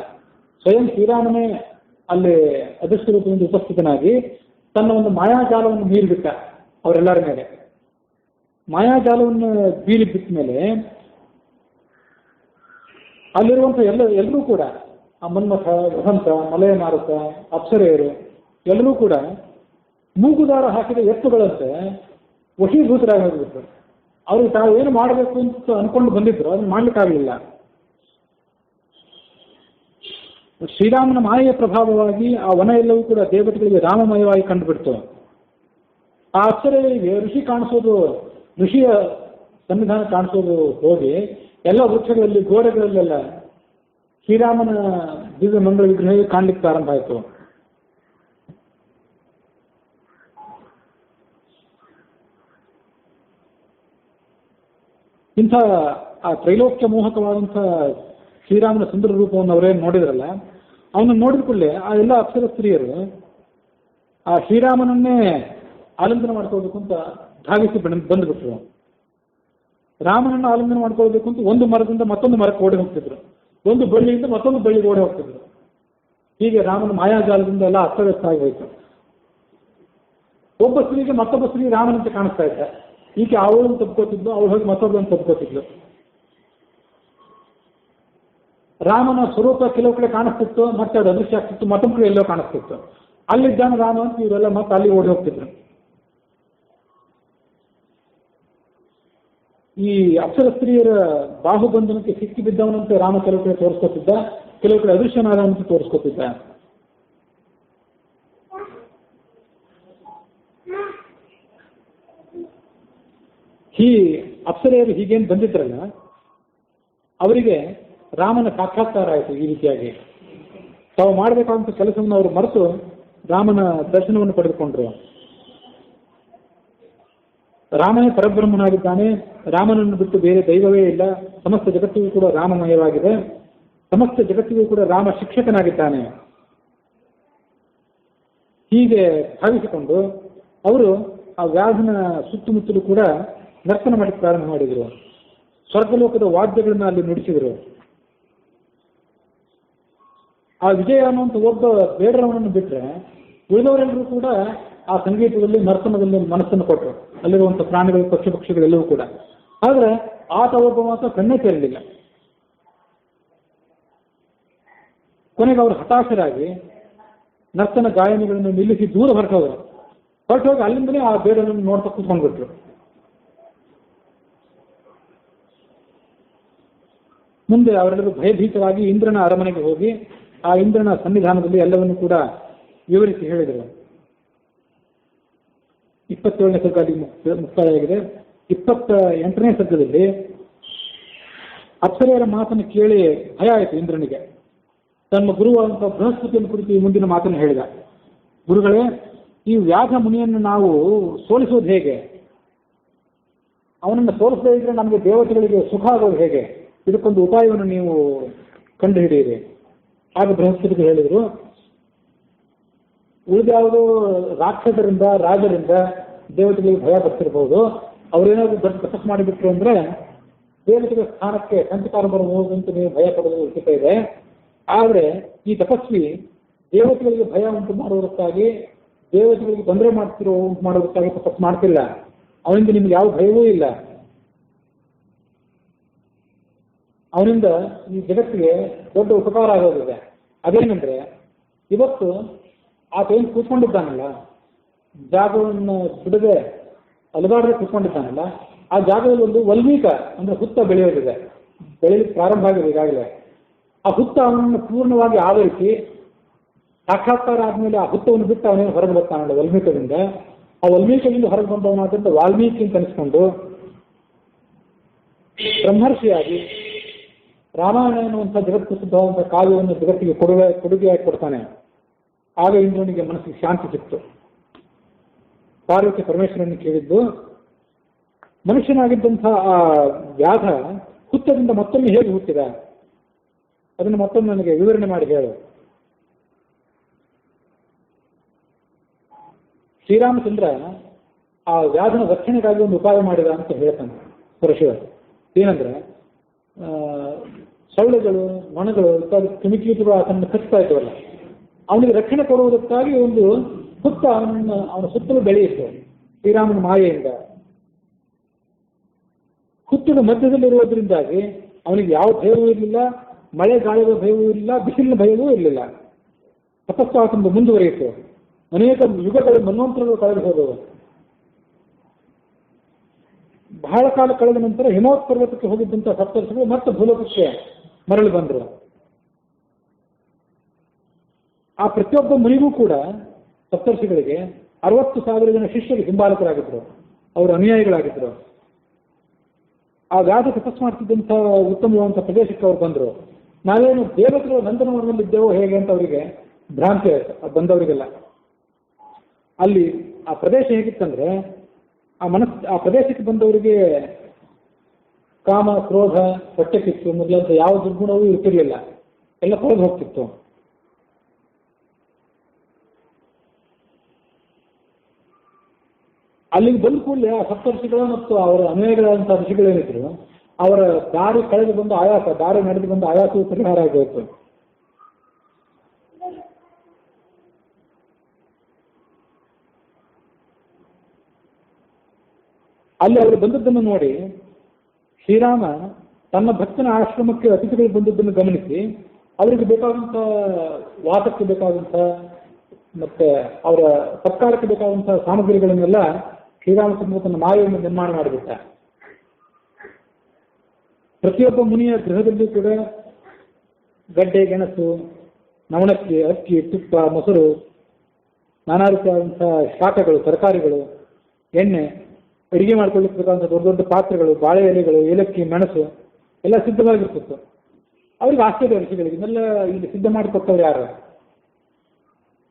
ಸ್ವಯಂ ಶ್ರೀರಾಮನೇ ಅಲ್ಲಿ ಅದೃಷ್ಟ ರೂಪದಿಂದ ಉಪಸ್ಥಿತನಾಗಿ ತನ್ನ ಒಂದು ಮಾಯಾಜಾಲವನ್ನು ಮೀರಿಬಿಟ್ಟ ಅವರೆಲ್ಲರ ಮೇಲೆ. ಮಾಯಾಜಾಲವನ್ನು ಬೀರಿ ಬಿಟ್ಟ ಮೇಲೆ ಅಲ್ಲಿರುವಂಥ ಎಲ್ಲರೂ ಕೂಡ ಆ ಮನ್ಮಥ, ವಸಂತ, ಮಲಯ ಮಾರುತ, ಅಪ್ಸರೆಯರು ಎಲ್ಲರೂ ಕೂಡ ಮೂಗುದಾರ ಹಾಕಿದ ಎತ್ತುಗಳಂತೆ ವಶೀಭೂತರಾಗಿ ಹೋಗ್ಬಿಟ್ರು. ಅವ್ರಿಗೆ ತಾವು ಏನು ಮಾಡಬೇಕು ಅಂತ ಅನ್ಕೊಂಡು ಬಂದಿದ್ರು, ಅದನ್ನು ಮಾಡ್ಲಿಕ್ಕಾಗಲಿಲ್ಲ. ಶ್ರೀರಾಮನ ಮಾಯೆಯ ಪ್ರಭಾವವಾಗಿ ಆ ವನ ಎಲ್ಲವೂ ಕೂಡ ದೇವತೆಗಳಿಗೆ ರಾಮಮಯವಾಗಿ ಕಂಡುಬಿಡ್ತು. ಆ ಅಪ್ಸರೆಯರಿಗೆ ಋಷಿಯ ಸನ್ನಿಧಾನ ಕಾಣಿಸೋದು ಹೋಗಿ ಎಲ್ಲ ವೃಕ್ಷಗಳಲ್ಲಿ, ಗೋಡೆಗಳಲ್ಲೆಲ್ಲ ಶ್ರೀರಾಮನ ದಿವ್ಯ ಮಂಗಳ ವಿಗ್ರಹ ಕಾಣ್ಲಿಕ್ಕೆ ಪ್ರಾರಂಭ ಆಯಿತು. ಇಂಥ ಆ ತ್ರೈಲೋಕ್ಯ ಮೋಹಕವಾದಂಥ ಶ್ರೀರಾಮನ ಸುಂದರ ರೂಪವನ್ನು ಅವರೇನು ನೋಡಿದ್ರಲ್ಲ, ಅವನನ್ನು ನೋಡಿದ ಕೂಡಲೇ ಆ ಎಲ್ಲ ಅಪ್ಸರ ಸ್ತ್ರೀಯರು ಆ ಶ್ರೀರಾಮನನ್ನೇ ಆಲಿಂಗನ ಮಾಡ್ಕೋಬೇಕು ಅಂತ ಧಾವಿಸಿ ಬಂದುಬಿಟ್ರು. ರಾಮನನ್ನು ಆಲಿಂಗನ ಮಾಡ್ಕೊಳ್ಬೇಕು ಅಂತ ಒಂದು ಮರದಿಂದ ಮತ್ತೊಂದು ಮರಕ್ಕೆ ಓಡಿ ಹೋಗ್ತಿದ್ರು, ಒಂದು ಬಳ್ಳಿಯಿಂದ ಮತ್ತೊಂದು ಬಳ್ಳಿಗೆ ಓಡಿ ಹೋಗ್ತಿದ್ರು. ಹೀಗೆ ರಾಮನ ಮಾಯಾಜಾಲದಿಂದ ಎಲ್ಲ ಅಸ್ತವ್ಯಸ್ತ ಆಗಿ ಹೋಯಿತು. ಒಬ್ಬ ಸ್ತ್ರೀಗೆ ಮತ್ತೊಬ್ಬ ಸ್ತ್ರೀ ರಾಮನಂತೆ ಕಾಣಿಸ್ತಾ ಇದ್ದ. ಈಕೆ ಅವಳನ್ನು ತಪ್ಕೋತಿದ್ಲು, ಅವಳು ಹೋಗಿ ಮತ್ತೊಬ್ಬಳನ್ನು ತಪ್ಕೋತಿದ್ಲು. ರಾಮನ ಸ್ವರೂಪ ಕೆಲವು ಕಡೆ ಕಾಣಿಸ್ತಿತ್ತು, ಮತ್ತೆ ಅದು ಅದೃಶ್ಯ ಆಗ್ತಿತ್ತು, ಮತ್ತೊಂದು ಕಡೆ ಎಲ್ಲೋ ಕಾಣಿಸ್ತಿತ್ತು. ಅಲ್ಲಿದ್ದಾನೆ ರಾಮ ಅಂತ ಇವರೆಲ್ಲ ಮತ್ತೆ ಅಲ್ಲಿ ಓಡಿ ಹೋಗ್ತಿದ್ರು. ಈ ಅಪ್ಸರ ಸ್ತ್ರೀಯರ ಬಾಹುಬಂಧನಕ್ಕೆ ಸಿಕ್ಕಿ ಬಿದ್ದವನಂತೆ ರಾಮ ಕೆಲವು ಕಡೆ ತೋರಿಸ್ಕೊತಿದ್ದ, ಕೆಲವು ಕಡೆ ಅದೃಶ್ಯನಾದವಂತೆ ತೋರಿಸ್ಕೊತಿದ್ದ. ಈ ಅಪ್ಸರೆಯರು ಹೀಗೇನು ಬಂದಿದ್ರಲ್ಲ, ಅವರಿಗೆ ರಾಮನ ಸಾಕ್ಷಾತ್ಕಾರ ಆಯಿತು. ಈ ರೀತಿಯಾಗಿ ತಾವು ಮಾಡಬೇಕಾದಂಥ ಕೆಲಸವನ್ನು ಅವರು ಮರೆತು ರಾಮನ ದರ್ಶನವನ್ನು ಪಡೆದುಕೊಂಡ್ರು. ರಾಮನೇ ಪರಬ್ರಹ್ಮನಾಗಿದ್ದಾನೆ, ರಾಮನನ್ನು ಬಿಟ್ಟು ಬೇರೆ ದೈವವೇ ಇಲ್ಲ, ಸಮಸ್ತ ಜಗತ್ತಿಗೂ ಕೂಡ ರಾಮಮಯವಾಗಿದೆ, ಸಮಸ್ತ ಜಗತ್ತಿಗೂ ಕೂಡ ರಾಮ ಶಿಕ್ಷಕನಾಗಿದ್ದಾನೆ. ಹೀಗೆ ಭಾವಿಸಿಕೊಂಡು ಅವರು ಆ ವ್ಯಾಧನ ಸುತ್ತಮುತ್ತಲೂ ಕೂಡ ನರ್ತನ ಮಾಡಲಿಕ್ಕೆ ಪ್ರಾರಂಭ ಮಾಡಿದರು. ಸ್ವರ್ಗಲೋಕದ ವಾದ್ಯಗಳನ್ನ ಅಲ್ಲಿ ನುಡಿಸಿದರು. ಆ ವಿಜಯ ಅನ್ನುವಂಥ ಒಬ್ಬ ಬೇಡರವನನ್ನು ಬಿಟ್ಟರೆ ಉಳಿದವರೆಲ್ಲರೂ ಕೂಡ ಆ ಸಂಗೀತದಲ್ಲಿ, ನರ್ತನದಲ್ಲಿ ಮನಸ್ಸನ್ನು ಕೊಟ್ಟರು, ಅಲ್ಲಿರುವಂಥ ಪ್ರಾಣಿಗಳು, ಪಕ್ಷಿಗಳೆಲ್ಲವೂ ಕೂಡ. ಆದರೆ ಆತ ಒಬ್ಬ ಮಾತ್ರ ಕಣ್ಣೇ ತೆರಲಿಲ್ಲ. ಕೊನೆಗೆ ಅವರು ಹತಾಶರಾಗಿ ನರ್ತನ ಗಾಯನಗಳನ್ನು ನಿಲ್ಲಿಸಿ ದೂರ ಹೊರಟೋಗಿ ಅಲ್ಲಿಂದಲೇ ಆ ಬೇಡರನ್ನು ನೋಡ್ತಾ ಕೂತ್ಕೊಂಡ್ಬಿಟ್ರು. ಮುಂದೆ ಅವರೆಲ್ಲರೂ ಭಯಭೀತರಾಗಿ ಇಂದ್ರನ ಅರಮನೆಗೆ ಹೋಗಿ ಆ ಇಂದ್ರನ ಸನ್ನಿಧಾನದಲ್ಲಿ ಎಲ್ಲವನ್ನೂ ಕೂಡ ವಿವರಿಸಿ ಹೇಳಿದರು. 27ನೇ ಸರ್ಗ ಅಲ್ಲಿ ಮುಕ್ತಾಯವಾಗಿದೆ. 28ನೇ ಸರ್ಗದಲ್ಲಿ ಅಪ್ಸರೆಯರ ಮಾತನ್ನು ಕೇಳಿ ಭಯ ಆಯಿತು ಇಂದ್ರನಿಗೆ. ತನ್ನ ಗುರುವಾದಂಥ ಬೃಹಸ್ಪತಿಯನ್ನು ಕುರಿತು ಈ ಮುಂದಿನ ಮಾತನ್ನು ಹೇಳಿದ. ಗುರುಗಳೇ, ಈ ವ್ಯಾಧ ಮುನಿಯನ್ನು ನಾವು ಸೋಲಿಸೋದು ಹೇಗೆ? ಅವನನ್ನು ಸೋಲಿಸದೇ ಇದ್ರೆ ನಮಗೆ ದೇವತೆಗಳಿಗೆ ಸುಖ ಆಗೋದು ಹೇಗೆ? ಇದಕ್ಕೊಂದು ಉಪಾಯವನ್ನು ನೀವು ಕಂಡುಹಿಡಿಯಿರಿ. ಆಗ ಬೃಹಸ್ಪತಿಗೆ ಹೇಳಿದರು, ಉಳಿದ್ಯಾವುದೋ ರಾಕ್ಷಸರಿಂದ ರಾಜರಿಂದ ದೇವತೆಗಳಿಗೆ ಭಯ ಬರ್ತಿರ್ಬೋದು. ಅವರೇನಾದ್ರೂ ದೊಡ್ಡ ತಪಸ್ಸು ಮಾಡಿಬಿಟ್ರು ಅಂದ್ರೆ ದೇವತೆಗಳ ಸ್ಥಾನಕ್ಕೆ ಸಂಚಕಾರ ಬರಬಹುದು ಅಂತ ನೀವು ಭಯ ಪಡೋದು ಉಚಿತ ಇದೆ. ಆದರೆ ಈ ತಪಸ್ವಿ ದೇವತೆಗಳಿಗೆ ಭಯ ಉಂಟು ಮಾಡುವುದಕ್ಕಾಗಿ, ದೇವತೆಗಳಿಗೆ ತೊಂದರೆ ಉಂಟು ಮಾಡುವುದಕ್ಕಾಗಿ ತಪಸ್ಸು ಮಾಡ್ತಿಲ್ಲ. ಅವನಿಂದ ನಿಮ್ಗೆ ಯಾವ ಭಯವೂ ಇಲ್ಲ. ಅವನಿಂದ ಈ ಜಗತ್ತಿಗೆ ದೊಡ್ಡ ಉಪಕಾರ ಆಗೋದಿದೆ. ಅದೇನೆಂದ್ರೆ, ಇವತ್ತು ಆತ ಏನು ಕೂತ್ಕೊಂಡಿದ್ದಾನಲ್ಲ, ಜಾಗವನ್ನು ಬಿಡದೆ ಅಲುಗಾಡದೆ ಕೂತ್ಕೊಂಡಿದ್ದಾನಲ್ಲ, ಆ ಜಾಗದಲ್ಲಿ ಒಂದು ವಲ್ಮೀಕ ಅಂದ್ರೆ ಹುತ್ತ ಬೆಳೆಯೋದಿದೆ, ಬೆಳೆಯಲಿಕ್ಕೆ ಪ್ರಾರಂಭ ಆಗಿದೆ ಈಗಾಗಲೇ. ಆ ಹುತ್ತ ಅವನನ್ನು ಪೂರ್ಣವಾಗಿ ಆವರಿಸಿ ಸಾಕ್ಷಾತ್ಕಾರ ಆದ್ಮೇಲೆ ಆ ಹುತ್ತವನ್ನು ಬಿಟ್ಟು ಅವನೇನು ಹೊರಗೆ ಬರ್ತಾನಲ್ಲ ವಲ್ಮೀಕದಿಂದ, ಆ ವಲ್ಮೀಕದಿಂದ ಹೊರಗೆ ಬಂದವನಾದ್ರಿಂದ ವಾಲ್ಮೀಕಿ ಅಂತ ಅನಿಸ್ಕೊಂಡು ಬ್ರಹ್ಮರ್ಷಿಯಾಗಿ ರಾಮಾಯಣ ಎನ್ನುವಂಥ ಜಗತ್ ಪ್ರಸಿದ್ಧವಾದಂಥ ಕಾವ್ಯವನ್ನು ಜಗತ್ತಿಗೆ ಕೊಡುಗೆಯಾಗಿ ಕೊಡ್ತಾನೆ. ಆಗ ಇಂದ್ರನಿಗೆ ಮನಸ್ಸಿಗೆ ಶಾಂತಿ ಸಿಕ್ತು. ಪಾರ್ವತಿ ಪರಮೇಶ್ವರನ್ನು ಕೇಳಿದ್ದು, ಮನುಷ್ಯನಾಗಿದ್ದಂಥ ಆ ವ್ಯಾಧ ಹುತ್ತದಿಂದ ಮತ್ತೊಮ್ಮೆ ಹೇಗೆ ಹುಟ್ಟಿದ? ಅದನ್ನು ಮತ್ತೊಮ್ಮೆ ನನಗೆ ವಿವರಣೆ ಮಾಡಿ ಹೇಳು. ಶ್ರೀರಾಮಚಂದ್ರ ಆ ವ್ಯಾಧನ ರಕ್ಷಣೆಗಾಗಿ ಒಂದು ಉಪಾಯ ಮಾಡಿದ ಅಂತ ಹೇಳ್ತಾನೆ ಪರಶಿವ. ಏನಂದ್ರೆ, ಸೊಳ್ಳೆಗಳು, ನೊಣಗಳು ಇತ್ಯಾದಿ ಕ್ರಿಮಿಕೀಟಗಳು ಆತನನ್ನು ಕಚ್ತಾ ಇದ್ದವಲ್ಲ, ಅವನಿಗೆ ರಕ್ಷಣೆ ಕೊಡುವುದಕ್ಕಾಗಿ ಒಂದು ಹುತ್ತ ಅವನ ಸುತ್ತಲೂ ಬೆಳೆಯಿತು ಶ್ರೀರಾಮನ ಮಾಯೆಯಿಂದ. ಹುತ್ತದ ಮಧ್ಯದಲ್ಲಿರುವುದರಿಂದಾಗಿ ಅವನಿಗೆ ಯಾವ ಭಯವೂ ಇರಲಿಲ್ಲ, ಮಳೆ ಗಾಳಿಯ ಭಯವೂ ಇರಲಿಲ್ಲ, ಬಿಸಿಲಿನ ಭಯವೂ ಇರಲಿಲ್ಲ. ತಪಸ್ಸು ಆತನಿಂದ ಮುಂದುವರಿಯಿತು. ಅನೇಕ ಯುಗಗಳ ಮನ್ವಂತರಗಳು ಕಳೆದು ಹೋದವು. ಬಹಳ ಕಾಲ ಕಳೆದ ನಂತರ ಹಿಮವತ್ ಪರ್ವತಕ್ಕೆ ಹೋಗಿದ್ದಂಥ ಸಪ್ತರ್ಷಿಗಳು ಮತ್ತೆ ಭೂಲೋಕಕ್ಕೆ ಮರಳಿ ಬಂದರು. ಆ ಪ್ರತಿಯೊಬ್ಬ ಮುನಿಗೂ ಕೂಡ ಸಪ್ತರ್ಷಿಗಳಿಗೆ 60,000 ಜನ ಶಿಷ್ಯರು ಹಿಂಬಾಲಕರಾಗಿದ್ದರು, ಅವರು ಅನುಯಾಯಿಗಳಾಗಿದ್ದರು. ಆ ವ್ಯಾಧ ತಪಸ್ಸು ಮಾಡ್ತಿದ್ದಂಥ ಉತ್ತಮವಾದಂಥ ಪ್ರದೇಶಕ್ಕೆ ಅವರು ಬಂದರು. ನಾವೇನು ದೇವತೆಗಳು ನಂದನವನದಲ್ಲಿದ್ದೇವೋ ಹೇಗೆ ಅಂತ ಅವರಿಗೆ ಭ್ರಾಂತಿ ಆಯಿತು, ಬಂದವರಿಗೆಲ್ಲ. ಅಲ್ಲಿ ಆ ಪ್ರದೇಶ ಹೇಗಿತ್ತಂದ್ರೆ, ಆ ಪ್ರದೇಶಕ್ಕೆ ಬಂದವರಿಗೆ ಕಾಮ, ಕ್ರೋಧ, ಹೊಟ್ಟೆ ಕಿತ್ತು ಮೊದಲಾದ ಯಾವ ದುರ್ಗುಣವೂ ಇರ್ತಿರ್ಲಿಲ್ಲ, ಎಲ್ಲ ಹೊರಗೆ ಹೋಗ್ತಿತ್ತು. ಅಲ್ಲಿಗೆ ಬಂದ ಕೂಡಲೇ ಆ ಸಪ್ತರ್ಷಿಗಳು ಮತ್ತು ಅವರ ಅನುಯಾಯಿಗಳಾದಂಥ ಋಷಿಗಳೇನಿದ್ರು, ಅವರ ದಾರಿ ಕಳೆದು ಬಂದ ಆಯಾಸ, ದಾರಿ ನಡೆದು ಬಂದ ಆಯಾಸವು ಪರಿಹಾರ ಆಗೋಯ್ತು. ಅಲ್ಲಿ ಅವರು ಬಂದದ್ದನ್ನು ನೋಡಿ ಶ್ರೀರಾಮ ತನ್ನ ಭಕ್ತನ ಆಶ್ರಮಕ್ಕೆ ಅತಿಥಿಗಳು ಬಂದದ್ದನ್ನು ಗಮನಿಸಿ ಅವರಿಗೆ ಬೇಕಾದಂಥ ವಾಸಕ್ಕೆ ಬೇಕಾದಂಥ ಮತ್ತೆ ಅವರ ಸತ್ಕಾರಕ್ಕೆ ಬೇಕಾದಂಥ ಸಾಮಗ್ರಿಗಳನ್ನೆಲ್ಲ ಶ್ರೀರಾಮಚಂದ್ರ ತನ್ನ ಮಾಯೆಯನ್ನು ನಿರ್ಮಾಣ ಮಾಡಿಬಿಟ್ಟ. ಪ್ರತಿಯೊಬ್ಬ ಮುನಿಯ ಗೃಹದಲ್ಲೂ ಕೂಡ ಗಡ್ಡೆ, ಗೆಣಸು, ನವಣಕ್ಕಿ, ಅಕ್ಕಿ, ತುಪ್ಪ, ಮೊಸರು, ನಾನಾ ರೀತಿಯಾದಂಥ ಶಾಖಗಳು, ತರಕಾರಿಗಳು, ಎಣ್ಣೆ, ಅಡಿಗೆ ಮಾಡ್ಕೊಳ್ಳಿಕ್ಕೆ ಬೇಕಾದಂಥ ದೊಡ್ಡ ದೊಡ್ಡ ಪಾತ್ರೆಗಳು, ಬಾಳೆ ಎಲೆಗಳು, ಏಲಕ್ಕಿ, ಮೆಣಸು ಎಲ್ಲ ಸಿದ್ಧವಾಗಿರ್ತಿತ್ತು. ಅವ್ರಿಗೆ ಆಶ್ಚರ್ಯ ಋಷಿಗಳಿಗೆ, ಇದನ್ನೆಲ್ಲ ಇಲ್ಲಿ ಸಿದ್ಧ ಮಾಡಿಕೊಟ್ಟವ್ರು ಯಾರು?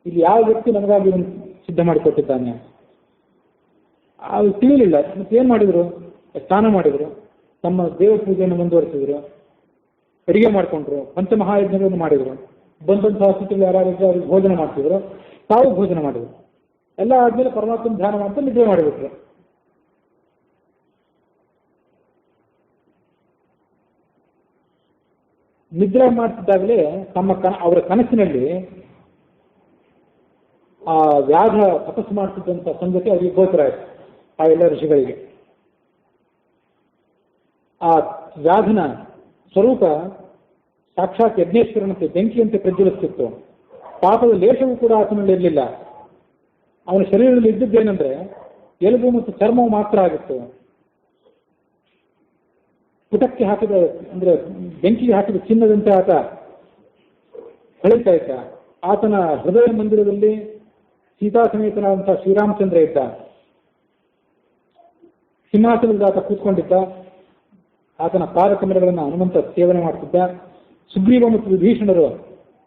ಇಲ್ಲಿ ಯಾವ ವ್ಯಕ್ತಿ ನಮಗಾಗಿ ಸಿದ್ಧ ಮಾಡಿಕೊಟ್ಟಿದ್ದಾನೆ? ಅದು ತಿಳಿಲಿಲ್ಲ. ಮತ್ತೆ ಏನು ಮಾಡಿದ್ರು? ಸ್ನಾನ ಮಾಡಿದ್ರು, ತಮ್ಮ ದೇವ ಪೂಜೆಯನ್ನು ಮುಂದುವರಿಸಿದ್ರು, ಅಡಿಗೆ ಮಾಡಿಕೊಂಡ್ರು, ಪಂಚಮಹಾಯಜ್ಞಗಳನ್ನು ಮಾಡಿದ್ರು, ಬಂದಂತಹ ಅತಿಥಿಗಳು ಯಾರಾಗಿದ್ರು ಅವ್ರಿಗೆ ಭೋಜನ ಮಾಡ್ತಿದ್ರು, ತಾವು ಭೋಜನ ಮಾಡಿದ್ರು. ಎಲ್ಲ ಆದ್ಮೇಲೆ ಪರಮಾತ್ಮನ ಧ್ಯಾನ ಮಾಡ್ತಾ ನಿದ್ರೆ ಮಾಡಿಬಿಟ್ರು. ನಿದ್ರೆ ಮಾಡ್ತಿದ್ದಾಗಲೇ ಅವರ ಕನಸಿನಲ್ಲಿ ಆ ವ್ಯಾಧ ತಪಸ್ಸು ಮಾಡ್ತಿದ್ದಂಥ ಸಂಗತಿ ಅವರಿಗೆ ಗೋಚರ ಆಯಿತು, ಆ ಎಲ್ಲ ಋಷಿಗಳಿಗೆ. ಆ ವ್ಯಾಧನ ಸ್ವರೂಪ ಸಾಕ್ಷಾತ್ ಯಜ್ಞೇಶ್ವರನಂತೆ ಬೆಂಕಿಯಂತೆ ಪ್ರಜ್ವಲಿಸ್ತಿತ್ತು. ಪಾಪದ ಲೇಷವೂ ಕೂಡ ಆತನಲ್ಲಿ ಇರಲಿಲ್ಲ. ಅವನ ಶರೀರದಲ್ಲಿ ಇದ್ದದ್ದೇನೆಂದ್ರೆ ಎಲುಬು ಮತ್ತು ಚರ್ಮವು ಮಾತ್ರ ಆಗಿತ್ತು. ಪುಟಕ್ಕೆ ಹಾಕಿದ ಅಂದ್ರೆ ಬೆಂಕಿಗೆ ಹಾಕಿದ ಚಿನ್ನದಂತೆ ಆತ ಹೊಳಿತಾ ಇದ್ದ. ಆತನ ಹೃದಯ ಮಂದಿರದಲ್ಲಿ ಸೀತಾ ಸಮೇತನಾದಂತಹ ಶ್ರೀರಾಮಚಂದ್ರ ಇದ್ದ. ಸಿಂಹಾಸನದಲ್ಲಿ ಆತ ಕೂತ್ಕೊಂಡಿದ್ದ. ಆತನ ಪಾದಕಮಲಗಳನ್ನು ಹನುಮಂತ ಸೇವನೆ ಮಾಡ್ತಿದ್ದ. ಸುಗ್ರೀವ ಮತ್ತು ವಿಭೀಷಣರು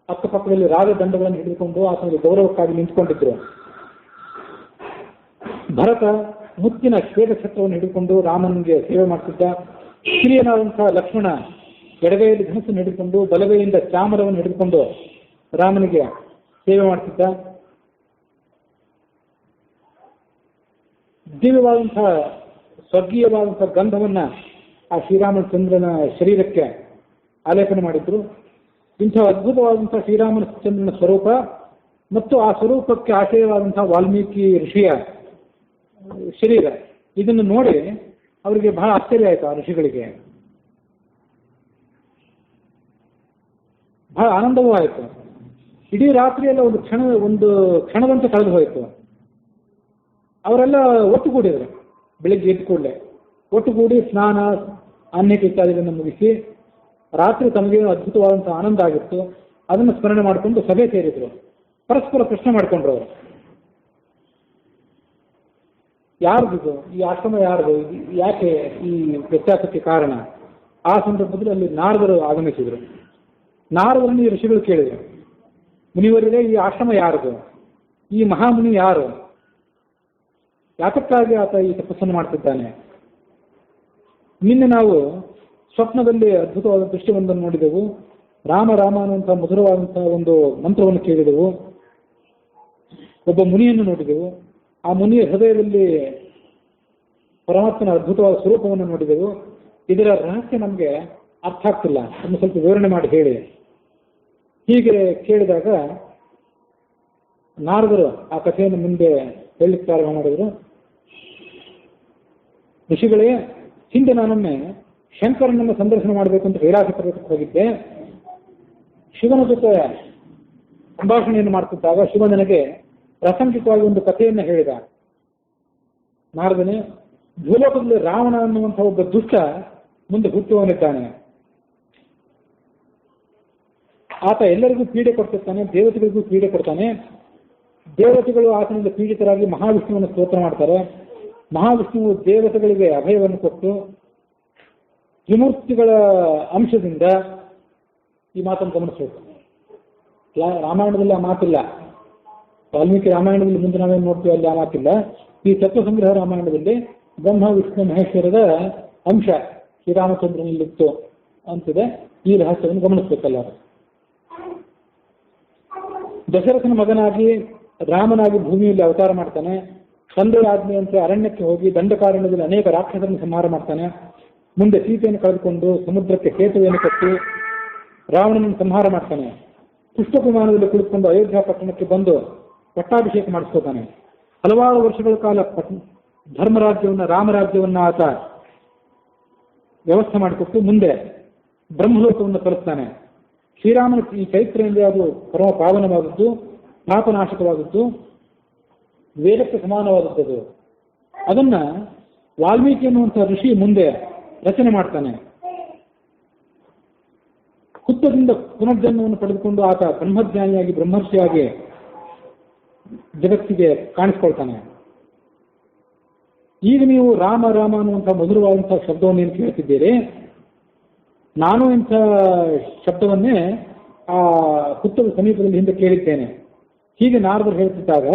ಅಕ್ಕಪಕ್ಕದಲ್ಲಿ ರಾಜದಂಡಗಳನ್ನು ಹಿಡಿದುಕೊಂಡು ಆತನಿಗೆ ಗೌರವಕ್ಕಾಗಿ ನಿಂತುಕೊಂಡಿದ್ರು. ಭರತ ಮುತ್ತಿನ ಶ್ವೇತ ಛತ್ರವನ್ನು ಹಿಡಿದುಕೊಂಡು ರಾಮನಿಗೆ ಸೇವೆ ಮಾಡ್ತಿದ್ದ. ಹಿರಿಯನಾದಂತಹ ಲಕ್ಷ್ಮಣ ಎಡಗೈಯಲ್ಲಿ ಧನಸ್ಸನ್ನು ಹಿಡಿದುಕೊಂಡು ಬಲಗೈಯಿಂದ ಚಾಮರವನ್ನು ಹಿಡಿದುಕೊಂಡು ರಾಮನಿಗೆ ಸೇವೆ ಮಾಡ್ತಿದ್ದ. ದಿವ್ಯವಾದಂತಹ ಸ್ವರ್ಗೀಯವಾದಂತಹ ಗಂಧವನ್ನ ಆ ಶ್ರೀರಾಮಚಂದ್ರನ ಶರೀರಕ್ಕೆ ಆಲೇಪನೆ ಮಾಡಿದ್ರು. ಇಂಥ ಅದ್ಭುತವಾದಂತಹ ಶ್ರೀರಾಮಚಂದ್ರನ ಸ್ವರೂಪ ಮತ್ತು ಆ ಸ್ವರೂಪಕ್ಕೆ ಆಶಯವಾದಂತಹ ವಾಲ್ಮೀಕಿ ಋಷಿಯ ಶರೀರ, ಇದನ್ನು ನೋಡಿ ಅವರಿಗೆ ಬಹಳ ಆಶ್ಚರ್ಯ ಆಯಿತು. ಆ ಋಷಿಗಳಿಗೆ ಬಹಳ ಆನಂದವೂ ಆಯಿತು. ಇಡೀ ರಾತ್ರಿಯೆಲ್ಲ ಒಂದು ಕ್ಷಣದಂತೆ ಕಳೆದು ಹೋಯಿತು. ಅವರೆಲ್ಲ ಒಟ್ಟುಗೂಡಿದರು. ಬೆಳಿಗ್ಗೆ ಎದ್ದು ಕೂಡಲೇ ಒಟ್ಟುಗೂಡಿ ಸ್ನಾನ ಅನ್ಯಕ್ಕೆ ಇತ್ಯಾದಿಗಳನ್ನು ಮುಗಿಸಿ ರಾತ್ರಿ ತಮಗೇನು ಅದ್ಭುತವಾದಂತಹ ಆನಂದ ಆಗಿತ್ತು ಅದನ್ನು ಸ್ಮರಣೆ ಮಾಡಿಕೊಂಡು ಸಭೆ ಸೇರಿದ್ರು. ಪರಸ್ಪರ ಪ್ರಶ್ನೆ ಮಾಡಿಕೊಂಡ್ರು. ಅವರು ಯಾರ್ದು ಈ ಆಶ್ರಮ, ಯಾರ್ದು, ಯಾಕೆ ಈ ವ್ಯತ್ಯಾಸಕ್ಕೆ ಕಾರಣ? ಆ ಸಂದರ್ಭದಲ್ಲಿ ಅಲ್ಲಿ ನಾರದರು ಆಗಮಿಸಿದರು. ನಾರದರನ್ನು ಈ ಋಷಿಗಳು ಕೇಳಿದರು, ಮುನಿವರಿದೆ ಈ ಆಶ್ರಮ ಯಾರದು? ಈ ಮಹಾಮುನಿ ಯಾರು? ಯಾತಕ್ಕಾಗಿ ಆತ ಈ ತಪಸ್ಸನ್ನು ಮಾಡ್ತಿದ್ದಾನೆ? ನಿನ್ನೆ ನಾವು ಸ್ವಪ್ನದಲ್ಲಿ ಅದ್ಭುತವಾದ ದೃಶ್ಯವೊಂದನ್ನು ನೋಡಿದೆವು. ರಾಮ ರಾಮ ಅನ್ನುವಂತಹ ಮಧುರವಾದಂತಹ ಒಂದು ಮಂತ್ರವನ್ನು ಕೇಳಿದೆವು. ಒಬ್ಬ ಮುನಿಯನ್ನು ನೋಡಿದೆವು. ಆ ಮುನಿಯ ಹೃದಯದಲ್ಲಿ ಪರಮಾತ್ಮನ ಅದ್ಭುತವಾದ ಸ್ವರೂಪವನ್ನು ನೋಡಿದೆವು. ಇದರ ರಹಸ್ಯ ನಮಗೆ ಅರ್ಥ ಆಗ್ತಿಲ್ಲ, ಅದನ್ನು ಸ್ವಲ್ಪ ವಿವರಣೆ ಮಾಡಿ ಹೇಳಿ. ಹೀಗೆ ಕೇಳಿದಾಗ ನಾರದರು ಆ ಕಥೆಯನ್ನು ಮುಂದೆ ಹೇಳಲಿಕ್ಕೆ ಪ್ರಾರಂಭ ಮಾಡಿದರು. ಋಷಿಗಳೇ, ಹಿಂದೆ ನಾನೊಮ್ಮೆ ಶಂಕರನನ್ನು ಸಂದರ್ಶನ ಮಾಡಬೇಕು ಅಂತ ಕೈಲಾಸ ಪರ್ವತಕ್ಕೆ ಹೋಗಿದ್ದೆ. ಶಿವನ ಜೊತೆ ಸಂಭಾಷಣೆಯನ್ನು ಮಾಡ್ತಿದ್ದಾಗ ಶಿವ ನನಗೆ ಪ್ರಾಸಂಗಿಕವಾಗಿ ಒಂದು ಕಥೆಯನ್ನು ಹೇಳಿದ. ನಾರದನೇ, ಭೂಲೋಕದಲ್ಲಿ ರಾವಣ ಅನ್ನುವಂಥ ಒಬ್ಬ ದುಷ್ಟ ಮುಂದೆ ಹುಟ್ಟುವವನಿದ್ದಾನೆ. ಆತ ಎಲ್ಲರಿಗೂ ಪೀಡೆ ಕೊಡ್ತಿರ್ತಾನೆ, ದೇವತೆಗಳಿಗೂ ಪೀಡೆ ಕೊಡ್ತಾನೆ. ದೇವತೆಗಳು ಆತನಿಂದ ಪೀಡಿತರಾಗಿ ಮಹಾವಿಷ್ಣುವನ್ನು ಸ್ತೋತ್ರ ಮಾಡ್ತಾರೆ. ಮಹಾವಿಷ್ಣುವು ದೇವತೆಗಳಿಗೆ ಅಭಯವನ್ನು ಕೊಟ್ಟು ತ್ರಿಮೂರ್ತಿಗಳ ಅಂಶದಿಂದ, ಈ ಮಾತನ್ನು ಗಮನಿಸಬೇಕು, ರಾಮಾಯಣದಲ್ಲಿ ಆ ಮಾತಿಲ್ಲ. ವಾಲ್ಮೀಕಿ ರಾಮಾಯಣದಲ್ಲಿ ಮುಂದೆ ನಾವೇನು ನೋಡ್ತೀವಿ ಅಲ್ಲಿ ಆ ಮಾತಿಲ್ಲ. ಈ ತತ್ವ ಸಂಗ್ರಹ ರಾಮಾಯಣದಲ್ಲಿ ಬ್ರಹ್ಮ ವಿಷ್ಣು ಮಹೇಶ್ವರದ ಅಂಶ ಶ್ರೀರಾಮಚಂದ್ರನಲ್ಲಿತ್ತು ಅಂತಿದೆ. ಈ ರಹಸ್ಯವನ್ನು ಗಮನಿಸಬೇಕಲ್ಲ. ದಶರಥನ ಮಗನಾಗಿ ರಾಮನಾಗಿ ಭೂಮಿಯಲ್ಲಿ ಅವತಾರ ಮಾಡ್ತಾನೆ. ತಂದೆಯ ಆಜ್ಞೆಯಂತೆ ಅರಣ್ಯಕ್ಕೆ ಹೋಗಿ ದಂಡಕಾರಣ್ಯದಲ್ಲಿ ಅನೇಕ ರಾಕ್ಷಸರನ್ನು ಸಂಹಾರ ಮಾಡ್ತಾನೆ. ಮುಂದೆ ಸೀತೆಯನ್ನು ಕಳೆದುಕೊಂಡು ಸಮುದ್ರಕ್ಕೆ ಸೇತುವೆಯನ್ನು ಕಟ್ಟಿ ರಾವಣನನ್ನು ಸಂಹಾರ ಮಾಡ್ತಾನೆ. ಪುಷ್ಪವಿಮಾನದಲ್ಲಿ ಕುಳಿತುಕೊಂಡು ಅಯೋಧ್ಯ ಪಟ್ಟಣಕ್ಕೆ ಬಂದು ಪಟ್ಟಾಭಿಷೇಕ ಮಾಡಿಸ್ಕೋತಾನೆ. ಹಲವಾರು ವರ್ಷಗಳ ಕಾಲ ಧರ್ಮರಾಜ್ಯವನ್ನು, ರಾಮರಾಜ್ಯವನ್ನು ಆತ ವ್ಯವಸ್ಥೆ ಮಾಡಿಕೊಟ್ಟು ಮುಂದೆ ಬ್ರಹ್ಮಲೋಕವನ್ನು ತಲುಪ್ತಾನೆ. ಶ್ರೀರಾಮನ ಈ ಚೈತ್ರೆಯಿಂದ ಅದು ಪರಮ ಪಾವನವಾದದ್ದು, ಪಾಪನಾಶಕವಾದದ್ದು, ವೇದಕ್ಕೆ ಸಮಾನವಾದದ್ದು. ಅದನ್ನ ವಾಲ್ಮೀಕಿ ಎನ್ನುವಂತಹ ಋಷಿ ಮುಂದೆ ರಚನೆ ಮಾಡ್ತಾನೆ. ಹುತ್ತದಿಂದ ಪುನರ್ಜನ್ಮವನ್ನು ಪಡೆದುಕೊಂಡು ಆತ ಬ್ರಹ್ಮಜ್ಞಾನಿಯಾಗಿ ಬ್ರಹ್ಮರ್ಷಿಯಾಗಿ ಜಗತ್ತಿಗೆ ಕಾಣಿಸ್ಕೊಳ್ತಾನೆ. ಈಗ ನೀವು ರಾಮ ರಾಮ ಅನ್ನುವಂಥ ಮಧುರವಾದಂತಹ ಶಬ್ದವನ್ನು ಏನು ಕೇಳ್ತಿದ್ದೀರಿ, ನಾನು ಇಂಥ ಶಬ್ದವನ್ನೇ ಆ ಹುತ್ತದ ಸಮೀಪದಲ್ಲಿ ಹಿಂದೆ ಕೇಳಿದ್ದೇನೆ. ಹೀಗೆ ನಾರದರು ಹೇಳ್ತಿದ್ದಾಗ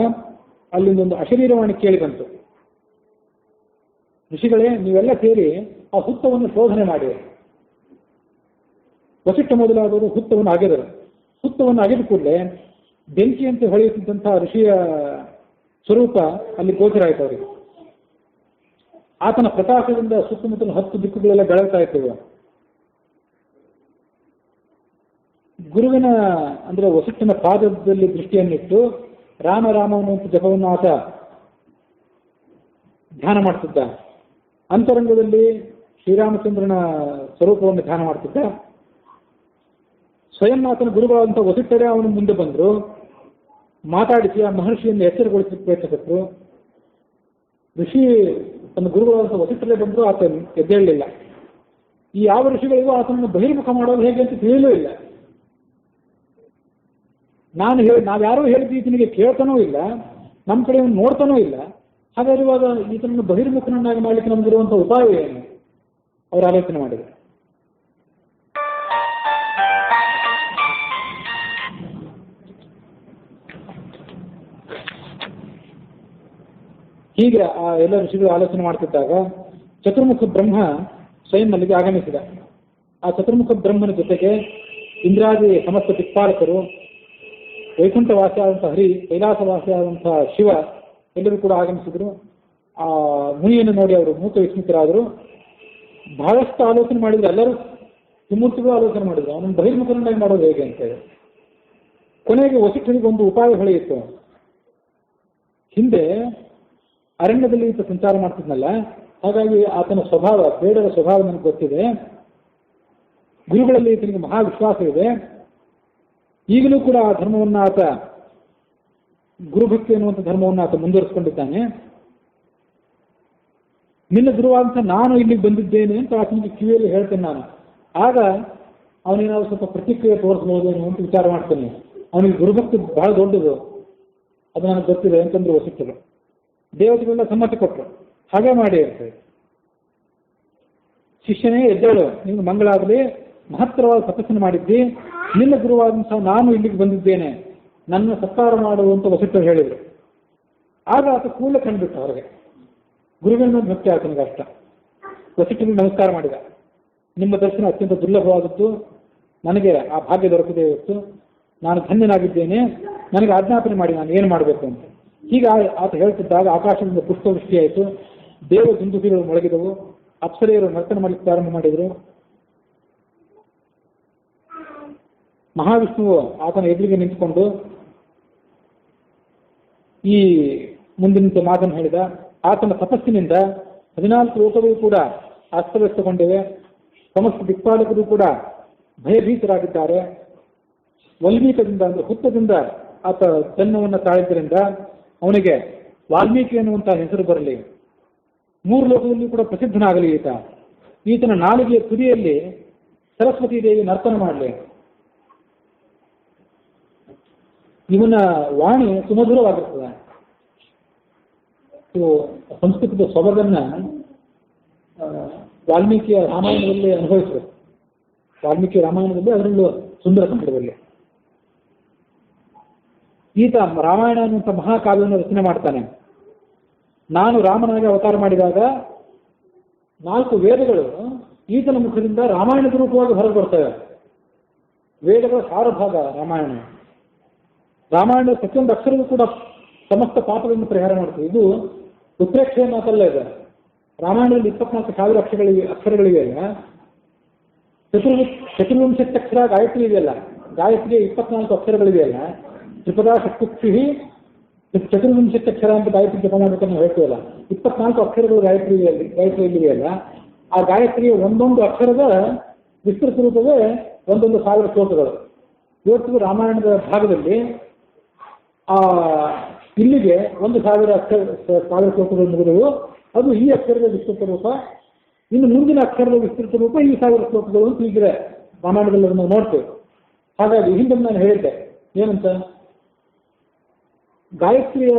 ಅಲ್ಲಿಂದೊಂದು ಅಶರೀರವಾಣಿ ಕೇಳಿ ಬಂತು. ಋಷಿಗಳೇ, ನೀವೆಲ್ಲ ಸೇರಿ ಆ ಹುತ್ತವನ್ನು ಶೋಧನೆ ಮಾಡಿ. ವಸಿಷ್ಠ ಮೊದಲಾದವರು ಹುತ್ತವನ್ನು ಅಗೆದರು. ಹುತ್ತವನ್ನು ಅಗೆದ ಕೂಡಲೇ ಬೆಂಕಿಯಂತೆ ಹೊಳೆಯುತ್ತಿದ್ದಂತಹ ಋಷಿಯ ಸ್ವರೂಪ ಅಲ್ಲಿ ಗೋಚರ ಆಯಿತು ಅವರಿಗೆ. ಆತನ ಪ್ರಕಾಶದಿಂದ ಸುತ್ತಮುತ್ತಲ 10 ದಿಕ್ಕುಗಳೆಲ್ಲ ಬೆಳಗ್ತಾ ಇರ್ತವೆ. ಗುರುವಿನ ಅಂದ್ರೆ ವಸಿಷ್ಠನ ಪಾದದಲ್ಲಿ ದೃಷ್ಟಿಯನ್ನಿಟ್ಟು ರಾಮ ರಾಮ ಅನ್ನುವಂಥ ಜಪವನ್ನು ಆತ ಧ್ಯಾನ ಮಾಡ್ತಿದ್ದ. ಅಂತರಂಗದಲ್ಲಿ ಶ್ರೀರಾಮಚಂದ್ರನ ಸ್ವರೂಪವನ್ನು ಧ್ಯಾನ ಮಾಡ್ತಿದ್ದ. ಸ್ವಯಂ ಆತನ ಗುರುಗಳಾದಂಥ ವಸಿಷ್ಠರೇ ಅವನು ಮುಂದೆ ಬಂದರು. ಮಾತಾಡಿಸಿ ಆ ಮಹರ್ಷಿಯನ್ನು ಎಚ್ಚರಗೊಳಿಸಲಿಕ್ಕೆ ಪ್ರಯತ್ನಿಸಿದ್ರು. ಋಷಿ ತನ್ನ ಗುರುಗಳಾದಂಥ ವಸಿಷ್ಠರೇ ಬಂದರು, ಆತ ಎದ್ದೇಳಲಿಲ್ಲ. ಈ ಯಾವ ಋಷಿಗಳಿಗೂ ಆತನನ್ನು ಬಹಿರ್ಮುಖ ಮಾಡೋದು ಹೇಗೆ ಅಂತ ತಿಳಿಯಲೂ ಇಲ್ಲ. ನಾವ್ಯಾರೂ ಹೇಳಿದ್ದು ಈತನಿಗೆ ಕೇಳ್ತಾನೂ ಇಲ್ಲ, ನಮ್ಮ ಕಡೆ ನೋಡ್ತಾನೂ ಇಲ್ಲ. ಹಾಗಾದ್ರೆ ಇವಾಗ ಈತನನ್ನು ಬಹಿರ್ಮುಖನನ್ನಾಗಿ ಮಾಡಲಿಕ್ಕೆ ನಮಗಿರುವಂಥ ಉಪಾಯ ಏನು? ಅವರು ಆಲೋಚನೆ ಮಾಡಿದರು. ಹೀಗೆ ಆ ಎಲ್ಲ ಋಷಿಗಳು ಆಲೋಚನೆ ಮಾಡ್ತಿದ್ದಾಗ ಚತುರ್ಮುಖ ಬ್ರಹ್ಮ ಸ್ವಯಂ ಅಲ್ಲಿಗೆ ಆಗಮಿಸಿದ. ಆ ಚತುರ್ಮುಖ ಬ್ರಹ್ಮನ ಜೊತೆಗೆ ಇಂದ್ರಾದಿ ಸಮಸ್ತ ದಿಕ್ಪಾಲಕರು, ವೈಕುಂಠವಾಸಿಯಾದಂತಹ ಹರಿ, ಕೈಲಾಸವಾಸಿಯಾದಂತಹ ಶಿವ ಎಲ್ಲರೂ ಕೂಡ ಆಗಮಿಸಿದ್ರು. ಆ ಮುನಿಯನ್ನು ನೋಡಿ ಅವರು ಮೂಕ ವಿಸ್ಮಿತರಾದರು. ಬಹಳಷ್ಟು ಆಲೋಚನೆ ಮಾಡಿದ್ರು. ಎಲ್ಲರೂ ತ್ರಿಮೂರ್ತಿಗಳು ಆಲೋಚನೆ ಮಾಡಿದ್ರು, ಅವನನ್ನು ಬಹಿರ್ಮುಖನಾಗಿ ಮಾಡೋದು ಹೇಗೆ ಅಂತೇಳಿ. ಕೊನೆಗೆ ವಸಿಷ್ಠನಿಗೆ ಒಂದು ಉಪಾಯ ಹೊಳೆಯಿತ್ತು. ಹಿಂದೆ ಅರಣ್ಯದಲ್ಲಿ ಈತ ಸಂಚಾರ ಮಾಡ್ತಿದ್ನಲ್ಲ, ಹಾಗಾಗಿ ಆತನ ಸ್ವಭಾವ, ಬೇಡರ ಸ್ವಭಾವ ನನಗೆ ಗೊತ್ತಿದೆ. ಗುರುಗಳಲ್ಲಿ ಈತನಿಗೆ ಮಹಾವಿಶ್ವಾಸ ಇದೆ. ಈಗಲೂ ಕೂಡ ಆ ಧರ್ಮವನ್ನು ಆತ, ಗುರುಭಕ್ತಿ ಎನ್ನುವಂಥ ಧರ್ಮವನ್ನು ಆತ ಮುಂದುವರಿಸಿಕೊಂಡಿದ್ದಾನೆ. ನಿನ್ನ ಗುರುವಾದಂಥ ನಾನು ಇಲ್ಲಿಗೆ ಬಂದಿದ್ದೇನೆ ಅಂತ ಆತನಿಗೆ ಕಿವಿಯಲ್ಲಿ ಹೇಳ್ತೇನೆ ನಾನು. ಆಗ ಅವನೇನಾದ್ರು ಸ್ವಲ್ಪ ಪ್ರತಿಕ್ರಿಯೆ ತೋರಿಸಬಹುದೇನು ಅಂತ ವಿಚಾರ ಮಾಡ್ತೇನೆ. ಅವನಿಗೆ ಗುರುಭಕ್ತಿ ಬಹಳ ದೊಡ್ಡದು, ಅದು ನನಗೆ ಗೊತ್ತಿದೆ ಅಂತಂದ್ರೆ ವಸಿಷ್ಠರು. ದೇವತೆಗಳೆಲ್ಲ ಸಮ್ಮತಿ ಕೊಟ್ಟರು, ಹಾಗೆ ಮಾಡಿ ಅಂತ. ಶಿಷ್ಯನೇ ಎದ್ದೇಳು, ನಿಮ್ಗೆ ಮಂಗಳಾಗಲಿ, ಮಹತ್ತರವಾದ ತಪಸ್ಸನ್ನು ಮಾಡಿದ್ದಿ, ನಿನ್ನ ಗುರುವಾದಂತಹ ನಾನು ಇಲ್ಲಿಗೆ ಬಂದಿದ್ದೇನೆ, ನನ್ನ ಸತ್ಕಾರ ಮಾಡುವಂತ ವಸಿಷ್ಠರು ಹೇಳಿದರು. ಆಗ ಆತ ಕೂಡಲೇ ಕಂಡುಬಿಟ್ಟ ಹೊರಗೆ. ಗುರುವಿನ ಭಕ್ತಿ ಆತನಿಗೆ ಅಷ್ಟ. ವಸಿಷ್ಠನಿಗೆ ನಮಸ್ಕಾರ ಮಾಡಿದ. ನಿಮ್ಮ ದರ್ಶನ ಅತ್ಯಂತ ದುರ್ಲಭವಾದದ್ದು, ನನಗೆ ಆ ಭಾಗ್ಯ ದೊರಕದೇ ಇತ್ತು, ನಾನು ಧನ್ಯನಾಗಿದ್ದೇನೆ, ನನಗೆ ಆಜ್ಞಾಪನೆ ಮಾಡಿ ನಾನು ಏನು ಮಾಡಬೇಕು ಅಂತ. ಹೀಗೆ ಆತ ಹೇಳ್ತಿದ್ದಾಗ ಆಕಾಶದಿಂದ ಪುಷ್ಪವೃಷ್ಟಿಯಾಯಿತು. ದೇವ ದುಂದುಭಿಗಳು ಮೊಳಗಿದವು. ಅಪ್ಸರೆಯರು ನರ್ತನ ಮಾಡಲಿಕ್ಕೆ ಪ್ರಾರಂಭ ಮಾಡಿದರು. ಮಹಾವಿಷ್ಣುವು ಆತನ ಎದುರಿಗೆ ನಿಂತುಕೊಂಡು ಈ ಮುಂದಿನ ಮಾತನ್ನು ಹೇಳಿದ. ಆತನ ತಪಸ್ಸಿನಿಂದ 14 ಲೋಕಗಳು ಕೂಡ ಅಸ್ತವ್ಯಸ್ತಗೊಂಡಿವೆ. ಸಮಸ್ತ ದಿಕ್ಪಾಲಕರು ಕೂಡ ಭಯಭೀತರಾಗಿದ್ದಾರೆ. ವಲ್ಮೀಕದಿಂದ, ಅಂದರೆ ಹುತ್ತದಿಂದ ಆತ ಜನ್ಮವನ್ನು ತಾಳಿದ್ದರಿಂದ ಅವನಿಗೆ ವಾಲ್ಮೀಕಿ ಎನ್ನುವಂತಹ ಹೆಸರು ಬರಲಿ, 3 ಲೋಕದಲ್ಲಿ ಕೂಡ ಪ್ರಸಿದ್ಧನಾಗಲಿ ಈತ. ಈತನ ನಾಲಿಗೆಯ ತುದಿಯಲ್ಲಿ ಸರಸ್ವತಿ ದೇವಿ ನರ್ತನ ಮಾಡಲಿ. ಇವನ ವಾಣಿ ಸುಮಧುರವಾಗಿರ್ತದೆ. ಸಂಸ್ಕೃತದ ಸೊಬಗನ್ನ ವಾಲ್ಮೀಕಿಯ ರಾಮಾಯಣದಲ್ಲಿ ಅನುಭವಿಸಬೇಕು. ವಾಲ್ಮೀಕಿ ರಾಮಾಯಣದಲ್ಲಿ ಅದರಲ್ಲೂ ಸುಂದರ ಕಂಠದಲ್ಲಿ ಈತ ರಾಮಾಯಣ ಅನ್ನುವಂಥ ಮಹಾಕಾವ್ಯವನ್ನು ರಚನೆ ಮಾಡ್ತಾನೆ. ನಾನು ರಾಮನಾಗಿ ಅವತಾರ ಮಾಡಿದಾಗ 4 ವೇದಗಳು ಈತನ ಮುಖದಿಂದ ರಾಮಾಯಣದ ರೂಪವಾಗಿ ಹೊರಗೆ ಬರ್ತವೆ. ವೇದಗಳ ಸಾರಭಾಗ ರಾಮಾಯಣ. ರಾಮಾಯಣದ ಪ್ರತಿಯೊಂದು ಅಕ್ಷರವೂ ಕೂಡ ಸಮಸ್ತ ಪಾಪಗಳನ್ನು ಪರಿಹಾರ ಮಾಡ್ತದೆ. ಇದು ಉತ್ಪ್ರೇಕ್ಷೆಯ ಮಾತಲ್ಲ ಇದೆ. ರಾಮಾಯಣದಲ್ಲಿ 24,000 ಅಕ್ಷರಗಳಿವೆ ಅಲ್ಲ. ಚತುರ್ವಿಂಶತ್ಯಕ್ಷರ ಗಾಯತ್ರಿ ಇದೆಯಲ್ಲ, ಗಾಯತ್ರಿಯ 24 ಅಕ್ಷರಗಳಿವೆಯಲ್ಲ. ತ್ರಿಪದಾ ಶಕ್ತಿ ಚತುರ್ವಿಂಶತ್ಯಕ್ಷರ ಅಂತ ಗಾಯತ್ರಿ ಜಪ ಮಾಡಬೇಕನ್ನು ಹೇಳ್ತೀವಲ್ಲ. 24 ಅಕ್ಷರಗಳು ಗಾಯತ್ರಿಯಲ್ಲಿವೆಯಲ್ಲ. ಆ ಗಾಯತ್ರಿಯ ಒಂದೊಂದು ಅಕ್ಷರದ ವಿಸ್ತೃತ ರೂಪವೇ 1,000 ಶ್ಲೋಕಗಳು. ಇವತ್ತು ರಾಮಾಯಣದ ಭಾಗದಲ್ಲಿ ಇಲ್ಲಿಗೆ 1,000 ಶ್ಲೋಕಗಳು ಮುಗಿದವು. ಅದು ಈ ಅಕ್ಷರದ ವಿಸ್ತೃತ ರೂಪ. ಇನ್ನು ಮುಂದಿನ ಅಕ್ಷರದ ವಿಸ್ತೃತ ರೂಪ ಈ 1000 ಶ್ಲೋಕಗಳು ಅಂತ ಹೀಗಿದೆ ರಾಮಾಯಣದಲ್ಲಿ ನಾವು ನೋಡ್ತೇವೆ. ಹಾಗಾಗಿ ಹಿಂದೆ ನಾನು ಹೇಳಿದ್ದೆ ಏನಂತ, ಗಾಯತ್ರಿಯ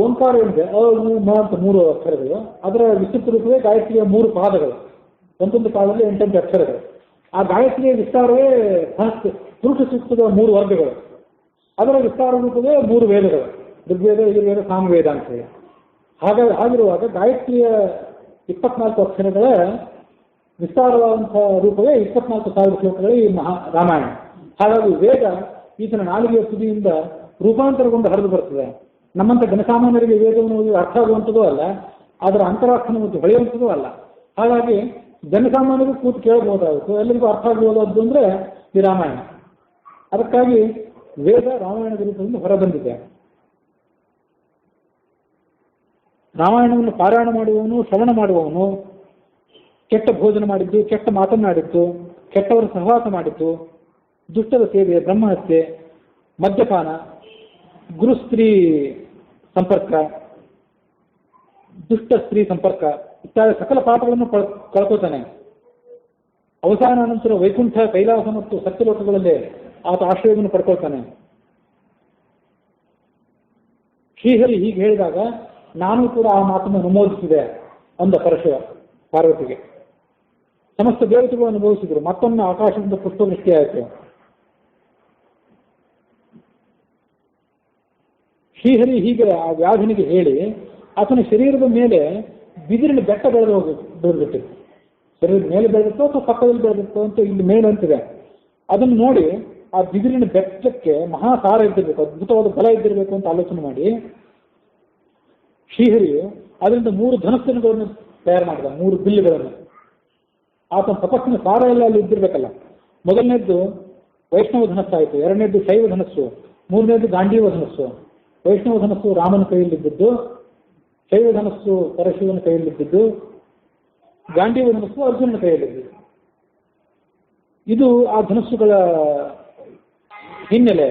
ಓಂಕಾರ ಏನಿದೆ ಅಂತ 3 ಅಕ್ಷರಗಳು, ಅದರ ವಿಸ್ತೃತ ರೂಪವೇ ಗಾಯತ್ರಿಯ 3 ಪಾದಗಳು. ಒಂದೊಂದು ಪಾದದಲ್ಲಿ 8 ಅಕ್ಷರಗಳು. ಆ ಗಾಯತ್ರಿಯ ವಿಸ್ತಾರವೇ ಪುರುಷ ಸೂಕ್ತದ 3 ವರ್ಗಗಳು. ಅದರ ವಿಸ್ತಾರ ರೂಪವೇ 3 ವೇದಗಳು, ಋಗ್ವೇದ, ಯಜುರ್ವೇದ, ಸಾಮವೇದ ಅಂತ ಹೇಳಿ. ಹಾಗಿರುವಾಗ ಗಾಯತ್ರಿಯ 24 ಅಕ್ಷರಗಳ ವಿಸ್ತಾರವಾದಂತಹ ರೂಪವೇ 24,000 ಶ್ಲೋಕಗಳು ಈ ರಾಮಾಯಣ. ಹಾಗಾಗಿ ವೇದ ಈತನ ನಾಲಿಗೆಯ ತುದಿಯಿಂದ ರೂಪಾಂತರಗೊಂಡು ಹರಿದು ಬರ್ತದೆ. ನಮ್ಮಂಥ ಜನಸಾಮಾನ್ಯರಿಗೆ ವೇದವನ್ನು ಅರ್ಥ ಆಗುವಂಥದ್ದು ಅಲ್ಲ, ಅದರ ಅಂತರಾರ್ಥವನ್ನು ಹೊಳೆಯುವಂಥದ್ದು ಅಲ್ಲ. ಹಾಗಾಗಿ ಜನಸಾಮಾನ್ಯರಿಗೂ ಕೂತು ಕೇಳಬಹುದಾಗುತ್ತೆ, ಎಲ್ಲರಿಗೂ ಅರ್ಥ ಆಗಬಹುದಾದ್ದು ಅಂದರೆ ಈ ರಾಮಾಯಣ. ಅದಕ್ಕಾಗಿ ವೇದ ರಾಮಾಯಣದ ರೂಪದಿಂದ ಹೊರಬಂದಿದೆ. ರಾಮಾಯಣವನ್ನು ಪಾರಾಯಣ ಮಾಡುವವನು, ಶ್ರವಣ ಮಾಡುವವನು ಕೆಟ್ಟ ಭೋಜನ ಮಾಡಿದ್ದು, ಕೆಟ್ಟ ಮಾತನಾಡಿದ್ದು, ಕೆಟ್ಟವರ ಸಹವಾಸ ಮಾಡಿದ್ದು, ದುಷ್ಟದ ಸೇವೆ, ಬ್ರಹ್ಮಹತ್ಯೆ, ಮದ್ಯಪಾನ, ಗುರುಸ್ತ್ರೀ ಸಂಪರ್ಕ, ದುಷ್ಟ ಸ್ತ್ರೀ ಸಂಪರ್ಕ ಇತ್ಯಾದಿ ಸಕಲ ಪಾಪಗಳನ್ನು ಕಳ್ಕೋತಾನೆ. ಅವಸಾನ ನಂತರ ವೈಕುಂಠ, ಕೈಲಾಸ ಮತ್ತು ಸತ್ಯಲೋಕಗಳಲ್ಲಿ ಆತ ಆಶ್ರಯವನ್ನು ಪಡ್ಕೊಳ್ತಾನೆ. ಶ್ರೀಹರಿ ಹೀಗೆ ಹೇಳಿದಾಗ ನಾನು ಕೂಡ ಆ ಮಾತನ್ನು ಅನುಮೋದಿಸಿದೆ ಅಂದ ಪರಶಿವ ಪಾರ್ವತಿಗೆ. ಸಮಸ್ತ ದೇವತೆಗಳು ಅನುಭವಿಸಿದ್ರು. ಮತ್ತೊಮ್ಮೆ ಆಕಾಶದಿಂದ ಪುಷ್ಪವೃಷ್ಟಿಯಾಯಿತು. ಶ್ರೀಹರಿ ಹೀಗೆ ಆ ವ್ಯಾಧನಿಗೆ ಹೇಳಿ ಆತನ ಶರೀರದ ಮೇಲೆ ಬಿದಿರಿನ ಬೆಟ್ಟ ಬೆಳೆದಿಟ್ಟಿತ್ತು. ಶರೀರದ ಮೇಲೆ ಬೆಳೆದಿತ್ತೋ ಅಥವಾ ಪಕ್ಕದಲ್ಲಿ ಬೆಳೆದಿತ್ತೋ ಅಂತ ಇಲ್ಲಿ ಮೇಲೆ ಅಂತಿದೆ. ಅದನ್ನು ನೋಡಿ ಆ ಬಿದಿರಿನ ಬೆಟ್ಟಕ್ಕೆ ಮಹಾಸಾರ ಇದ್ದಿರಬೇಕು, ಅದ್ಭುತವಾದ ಬಲ ಇದ್ದಿರಬೇಕು ಅಂತ ಆಲೋಚನೆ ಮಾಡಿ ಶ್ರೀಹರಿ ಅದರಿಂದ 3 ಧನಸ್ಸುಗಳನ್ನು ತಯಾರು ಮಾಡಿದ, 3 ಬಿಲ್ಲುಗಳನ್ನು. ಆತನ ತಪಸ್ಸಿನ ಸಾರ ಎಲ್ಲ ಅಲ್ಲಿ ಇದ್ದಿರ್ಬೇಕಲ್ಲ. ಮೊದಲನೇದ್ದು ವೈಷ್ಣವ ಧನಸ್ಸಾಯಿತು, ಎರಡನೇದ್ದು ಶೈವ ಧನಸ್ಸು, ಮೂರನೇದ್ದು ಗಾಂಡೀವ ಧನಸ್ಸು. ವೈಷ್ಣವ ಧನಸ್ಸು ರಾಮನ ಕೈಯಲ್ಲಿದ್ದಿದ್ದು, ಶೈವ ಧನಸ್ಸು ಪರಶಿವನ ಕೈಯಲ್ಲಿದ್ದಿದ್ದು, ಗಾಂಡೀವ ಧನಸ್ಸು ಅರ್ಜುನನ ಕೈಯಲ್ಲಿದ್ದು. ಇದು ಆ ಧನಸ್ಸುಗಳ ಹಿನ್ನೆಲೆ.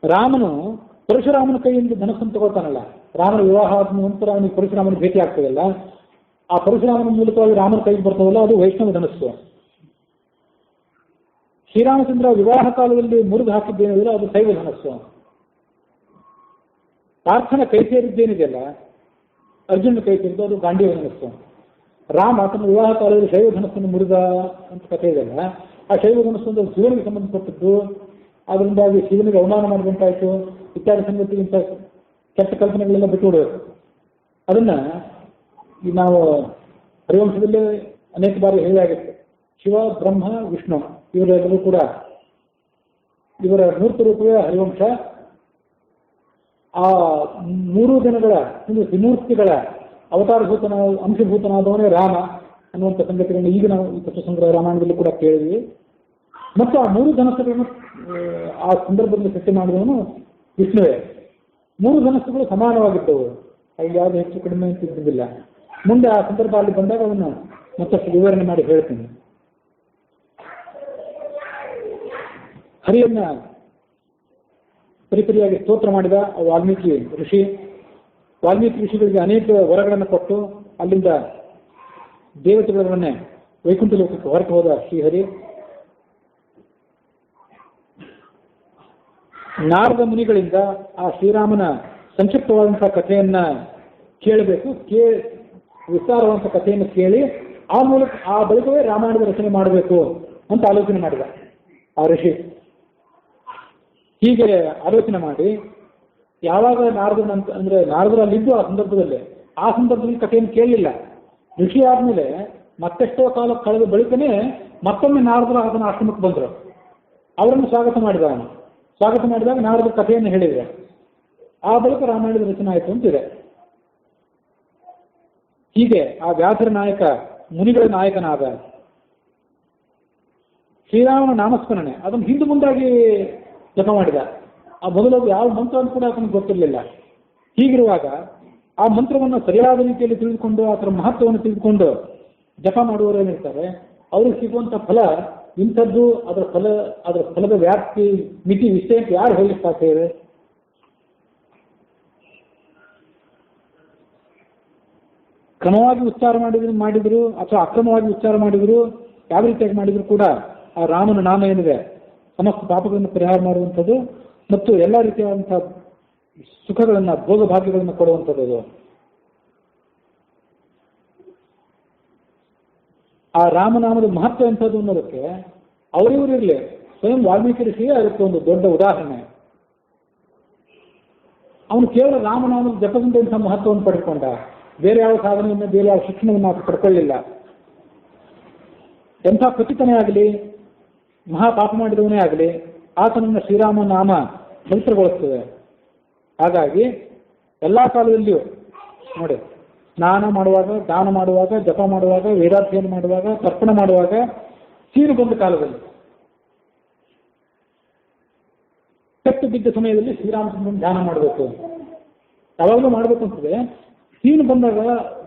ರಾಮನು ಪರಶುರಾಮನ ಕೈಯಿಂದ ಧನಸ್ಸನ್ನು ತಗೋತಾನಲ್ಲ, ರಾಮನ ವಿವಾಹ ಆದ ನಂತರ ಅವನಿಗೆ ಪರಶುರಾಮನ ಭೇಟಿ ಆಗ್ತದಲ್ಲ, ಆ ಪರಶುರಾಮನ ಮೂಲಕವಾಗಿ ರಾಮನ ಕೈಗೆ ಬರ್ತದಲ್ಲ, ಅದು ವೈಷ್ಣವ ಧನಸ್ಸು. ಶ್ರೀರಾಮಚಂದ್ರ ವಿವಾಹ ಕಾಲದಲ್ಲಿ ಮುರಿದು ಹಾಕಿದ್ದೇನಿಲ್ಲ, ಅದು ಶೈವ ಧನಸ್ಸು. ಪಾರ್ಥನ ಕೈ ಸೇರಿದ್ದೇನಿದೆಯಲ್ಲ, ಅರ್ಜುನ ಕೈ ಸೇರಿದ್ದು, ಅದು ಗಾಂಡೀವ ಧನಸ್ಸು. ರಾಮ ತನ್ನ ವಿವಾಹ ಕಾಲದಲ್ಲಿ ಶೈವ ಧನಸ್ಸನ್ನು ಮುರಿದ ಅಂತ ಕಥೆ ಇದೆಯಲ್ಲ, ಆ ಶೈವ ಧನಸ್ಸು ಅಂದ್ರೆ ಶಿವನಿಗೆ ಸಂಬಂಧಪಟ್ಟದ್ದು. ಅದರಿಂದಾಗಿ ಶಿವನಿಗೆ ಅವಮಾನ ಮಾಡಿದಂತಾಯಿತು ಇತ್ಯಾದಿ ಸಂಗತಿಗಿಂತ ಕೆಟ್ಟ ಕಲ್ಪನೆಗಳೆಲ್ಲ ಬಿಟ್ಟುಬಿಡಬೇಕು. ಅದನ್ನ ನಾವು ಹರಿವಂಶದಲ್ಲಿ ಅನೇಕ ಬಾರಿ ಹೇಳಿಯಾಗಿತ್ತು. ಶಿವ, ಬ್ರಹ್ಮ, ವಿಷ್ಣು ಇವರೆಲ್ಲರೂ ಕೂಡ ಇವರ ಮೂರ್ತ ರೂಪವೇ ಹರಿವಂಶ. ಆ 3 ದಿನಗಳ ತ್ರಿಮೂರ್ತಿಗಳ ಅವತಾರಭೂತನ ಅಂಶಭೂತನಾದವನೇ ರಾಮ ಅನ್ನುವಂಥ ಸಂಗತಿಗಳನ್ನು ಈಗ ನಾವು ಈ ತತ್ವ ಸಂಗ್ರಹ ರಾಮಾಯಣದಲ್ಲಿ ಕೂಡ ಕೇಳಿದ್ವಿ. ಮತ್ತು ಆ 3 ಧನಸ್ಸುಗಳನ್ನು ಆ ಸಂದರ್ಭದಲ್ಲಿ ಸೃಷ್ಟಿ ಮಾಡಿದವನು ವಿಷ್ಣುವೇ. 3 ಧನಸ್ಸುಗಳು ಸಮಾನವಾಗಿದ್ದವು, ಅಲ್ಲಿ ಯಾವುದು ಹೆಚ್ಚು ಕಡಿಮೆ ಅಂತ ಇದ್ದಿದ್ದಿಲ್ಲ. ಮುಂದೆ ಆ ಸಂದರ್ಭ ಅಲ್ಲಿ ಬಂದಾಗ ಅವನ್ನ ಮತ್ತಷ್ಟು ವಿವರಣೆ ಮಾಡಿ ಹೇಳ್ತೀನಿ. ಹರಿಯನ್ನ ಪರಿಪರಿಯಾಗಿ ಸ್ತೋತ್ರ ಮಾಡಿದ ವಾಲ್ಮೀಕಿ ಋಷಿ. ವಾಲ್ಮೀಕಿ ಋಷಿಗಳಿಗೆ ಅನೇಕ ವರಗಳನ್ನು ಕೊಟ್ಟು ಅಲ್ಲಿಂದ ದೇವತೆಗಳನ್ನೇ ವೈಕುಂಠ ಲೋಕಕ್ಕೆ ಹೊರಟು ಹೋದ ಶ್ರೀಹರಿ. ನಾರದ ಮುನಿಗಳಿಂದ ಆ ಶ್ರೀರಾಮನ ಸಂಕ್ಷಿಪ್ತವಾದಂತಹ ಕಥೆಯನ್ನ ಕೇಳಬೇಕು, ವಿಸ್ತಾರವಾದಂತಹ ಕಥೆಯನ್ನು ಕೇಳಿ ಆ ಮೂಲಕ ಆ ಬಳಿಕವೇ ರಾಮಾಯಣದ ರಚನೆ ಮಾಡಬೇಕು ಅಂತ ಆಲೋಚನೆ ಮಾಡಿದ ಆ ಋಷಿ. ಹೀಗೆ ಆಲೋಚನೆ ಮಾಡಿ ಯಾವಾಗ ನಾರದನಂತ ಅಂದ್ರೆ ನಾರದರು ಅಲ್ಲಿದ್ದು ಆ ಸಂದರ್ಭದಲ್ಲಿ ಕಥೆಯನ್ನು ಕೇಳಲಿಲ್ಲ. ಋಷಿ ಆದ್ಮೇಲೆ ಮತ್ತೆಷ್ಟೋ ಕಾಲ ಕಳೆದ ಬಳಿಕನೇ ಮತ್ತೊಮ್ಮೆ ನಾರದರು ಅದನ್ನ ಆಶ್ರಮಕ್ಕೆ ಬಂದರು. ಅವರನ್ನು ಸ್ವಾಗತ ಮಾಡಿದಾಗ ನಾರದರ ಕಥೆಯನ್ನು ಹೇಳಿದರೆ ಆ ಬಳಿಕ ರಾಮಾಯಣದ ರಚನೆ ಆಯಿತು ಅಂತಿದೆ. ಹೀಗೆ ಆ ವ್ಯಾಸರ ನಾಯಕ, ಮುನಿಗಳ ನಾಯಕನಾದ ಶ್ರೀರಾಮನ ನಾಮಸ್ಮರಣೆ ಅದನ್ನು ಹಿಂದೆ ಮುಂದಾಗಿ ಜಪ ಮಾಡಿದ. ಆ ಮೊದಲು ಯಾವ ಮಂತ್ರ ಅಂತ ಕೂಡ ಅದನ್ನು ಗೊತ್ತಿರಲಿಲ್ಲ. ಹೀಗಿರುವಾಗ ಆ ಮಂತ್ರವನ್ನು ಸರಿಯಾದ ರೀತಿಯಲ್ಲಿ ತಿಳಿದುಕೊಂಡು ಅದರ ಮಹತ್ವವನ್ನು ತಿಳಿದುಕೊಂಡು ಜಪ ಮಾಡುವವರು ಏನಿರ್ತಾರೆ ಅವ್ರಿಗೆ ಸಿಗುವಂಥ ಫಲ ಇಂಥದ್ದು. ಅದರ ಫಲದ ವ್ಯಾಪ್ತಿ, ಮಿತಿ, ವಿಷಯಕ್ಕೆ ಯಾರು ಹೇಳಲಿಕ್ಕೆ ಸಾಧ್ಯ ಇದೆ? ಕ್ರಮವಾಗಿ ಉಚ್ಚಾರ ಮಾಡಿದ್ರು ಅಥವಾ ಅಕ್ರಮವಾಗಿ ಉಚ್ಚಾರ ಮಾಡಿದ್ರು, ಯಾವ ರೀತಿಯಾಗಿ ಮಾಡಿದ್ರು ಕೂಡ ಆ ರಾಮನ ನಾಮ ಏನಿದೆ ಸಮಸ್ತ ಪಾಪಗಳನ್ನು ಪರಿಹಾರ ಮಾಡುವಂಥದ್ದು ಮತ್ತು ಎಲ್ಲ ರೀತಿಯಾದಂತಹ ಸುಖಗಳನ್ನ, ಭೋಗ ಭಾಗ್ಯಗಳನ್ನು ಕೊಡುವಂಥದ್ದು. ಆ ರಾಮನಾಮದ ಮಹತ್ವ ಎಂಥದ್ದು ಅನ್ನೋದಕ್ಕೆ ಅವರಿವರಿರಲಿ ಸ್ವಯಂ ವಾಲ್ಮೀಕಿ ಋಷಿಯೇ ಅದಕ್ಕೆ ಒಂದು ದೊಡ್ಡ ಉದಾಹರಣೆ. ಅವನು ಕೇವಲ ರಾಮನಾಮದ ಜಪದಿಂದ ಇಂಥ ಮಹತ್ವವನ್ನು ಪಡೆದುಕೊಂಡ, ಬೇರೆ ಯಾವ ಸಾಧನೆಯನ್ನು, ಬೇರೆ ಯಾವ ಶಿಕ್ಷಣವನ್ನು ಆತ ಪಡ್ಕೊಳ್ಳಿಲ್ಲ. ಎಂಥ ಪತಿತನೇ ಆಗಲಿ, ಮಹಾಪಾಪ ಮಾಡಿದವನೇ ಆಗಲಿ, ಆತನನ್ನು ಶ್ರೀರಾಮ ನಾಮ ಪವಿತ್ರಗೊಳಿಸ್ತದೆ. ಹಾಗಾಗಿ ಎಲ್ಲ ಕಾಲದಲ್ಲಿಯೂ ನೋಡಿ, ಸ್ನಾನ ಮಾಡುವಾಗ, ದಾನ ಮಾಡುವಾಗ, ಜಪ ಮಾಡುವಾಗ, ವೇದಾಧ್ಯಯನ ಮಾಡುವಾಗ, ತರ್ಪಣ ಮಾಡುವಾಗ, ಸೀರು ಬಂದ ಕಾಲದಲ್ಲಿ, ಕೆಟ್ಟು ಬಿದ್ದ ಸಮಯದಲ್ಲಿ ಶ್ರೀರಾಮಚಂದ್ರನ ಧ್ಯಾನ ಮಾಡಬೇಕು. ಯಾವಾಗಲೂ ಮಾಡಬೇಕು ಅಂತದೆ. ಸೀನು ಬಂದಾಗ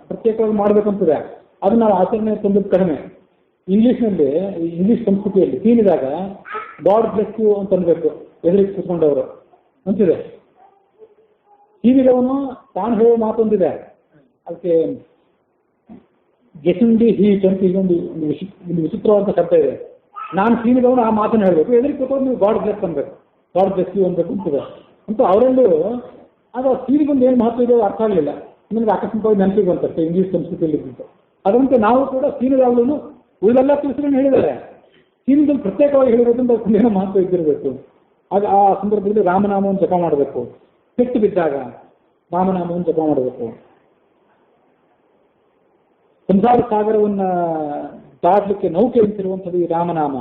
ಪ್ರತ್ಯೇಕವಾಗಿ ಮಾಡಬೇಕಂತದೆ. ಅದು ನಾವು ಆಚರಣೆ ತಂದದ್ದು ಕಡಿಮೆ. ಇಂಗ್ಲಿಷ್ ಸಂಸ್ಕೃತಿಯಲ್ಲಿ ಸೀನಿದಾಗ ಗಾಡ್ ಬ್ಲೆಸ್ ಯು ಅಂತ ಅನ್ಬೇಕು, ಎದುರಿಗೆ ಕೂತ್ಕೊಂಡವರು ಅಂತಿದೆ. ಸೀನಿದವನು ತಾನು ಹೇಳೋ ಮಾತೊಂದಿದೆ, ಅದಕ್ಕೆ ಗೆಸುಂಡಿ ಹೀಟ್ ಅಂತ ಈಗೊಂದು ವಿಚಿತ್ರವಾದ ಶಬ್ದ ಇದೆ. ನಾನು ಸೀನಿದವನು ಆ ಮಾತನ್ನು ಹೇಳಬೇಕು, ಎದುರಿಗೆ ಕೂತ್ಕೊಂಡು ನೀವು ಗಾಡ್ ಬ್ಲೆಸ್ ಅನ್ಬೇಕು, ಗಾಡ್ ಬ್ಲೆಸ್ ಯು ಅನ್ಬೇಕು ಅಂತಿದೆ. ಅಂತೂ ಅವರಲ್ಲೂ ಅದು ಸೀನಿಗೊಂದು ಏನು ಮಹತ್ವ ಇದೆ ಅರ್ಥ ಆಗಲಿಲ್ಲ. ನಿಮಗೆ ಆಕಸ್ಮಿಕವಾಗಿ ನೆನಪಿಗೆ ಬಂತಷ್ಟೇ ಇಂಗ್ಲಿಷ್ ಸಂಸ್ಕೃತಿಯಲ್ಲಿ ಇದ್ದಿತ್ತು. ಅದಂತೆ ನಾವು ಕೂಡ ಸೀನಿದಾಗಲೂ ಉಳಿದೆಲ್ಲ ತಿಳಿಸ್ಕೊಂಡು ಹೇಳಿದ್ದಾರೆ. ಸೀನಿದಲ್ಲಿ ಪ್ರತ್ಯೇಕವಾಗಿ ಹೇಳಿರೋದ್ರಿಂದ ಏನೋ ಮಹತ್ವ ಇದ್ದಿರಬೇಕು. ಆಗ ಆ ಸಂದರ್ಭದಲ್ಲಿ ರಾಮನಾಮವನ್ನು ಜಪ ಮಾಡಬೇಕು. ಪೆಟ್ಟು ಬಿದ್ದಾಗ ರಾಮನಾಮವನ್ನು ಜಪ ಮಾಡಬೇಕು. ಸಂಸಾರ ಸಾಗರವನ್ನ ದಾಟಲಿಕ್ಕೆ ನೌಕೆ ಅಂತಿರುವಂಥದ್ದು ಈ ರಾಮನಾಮ.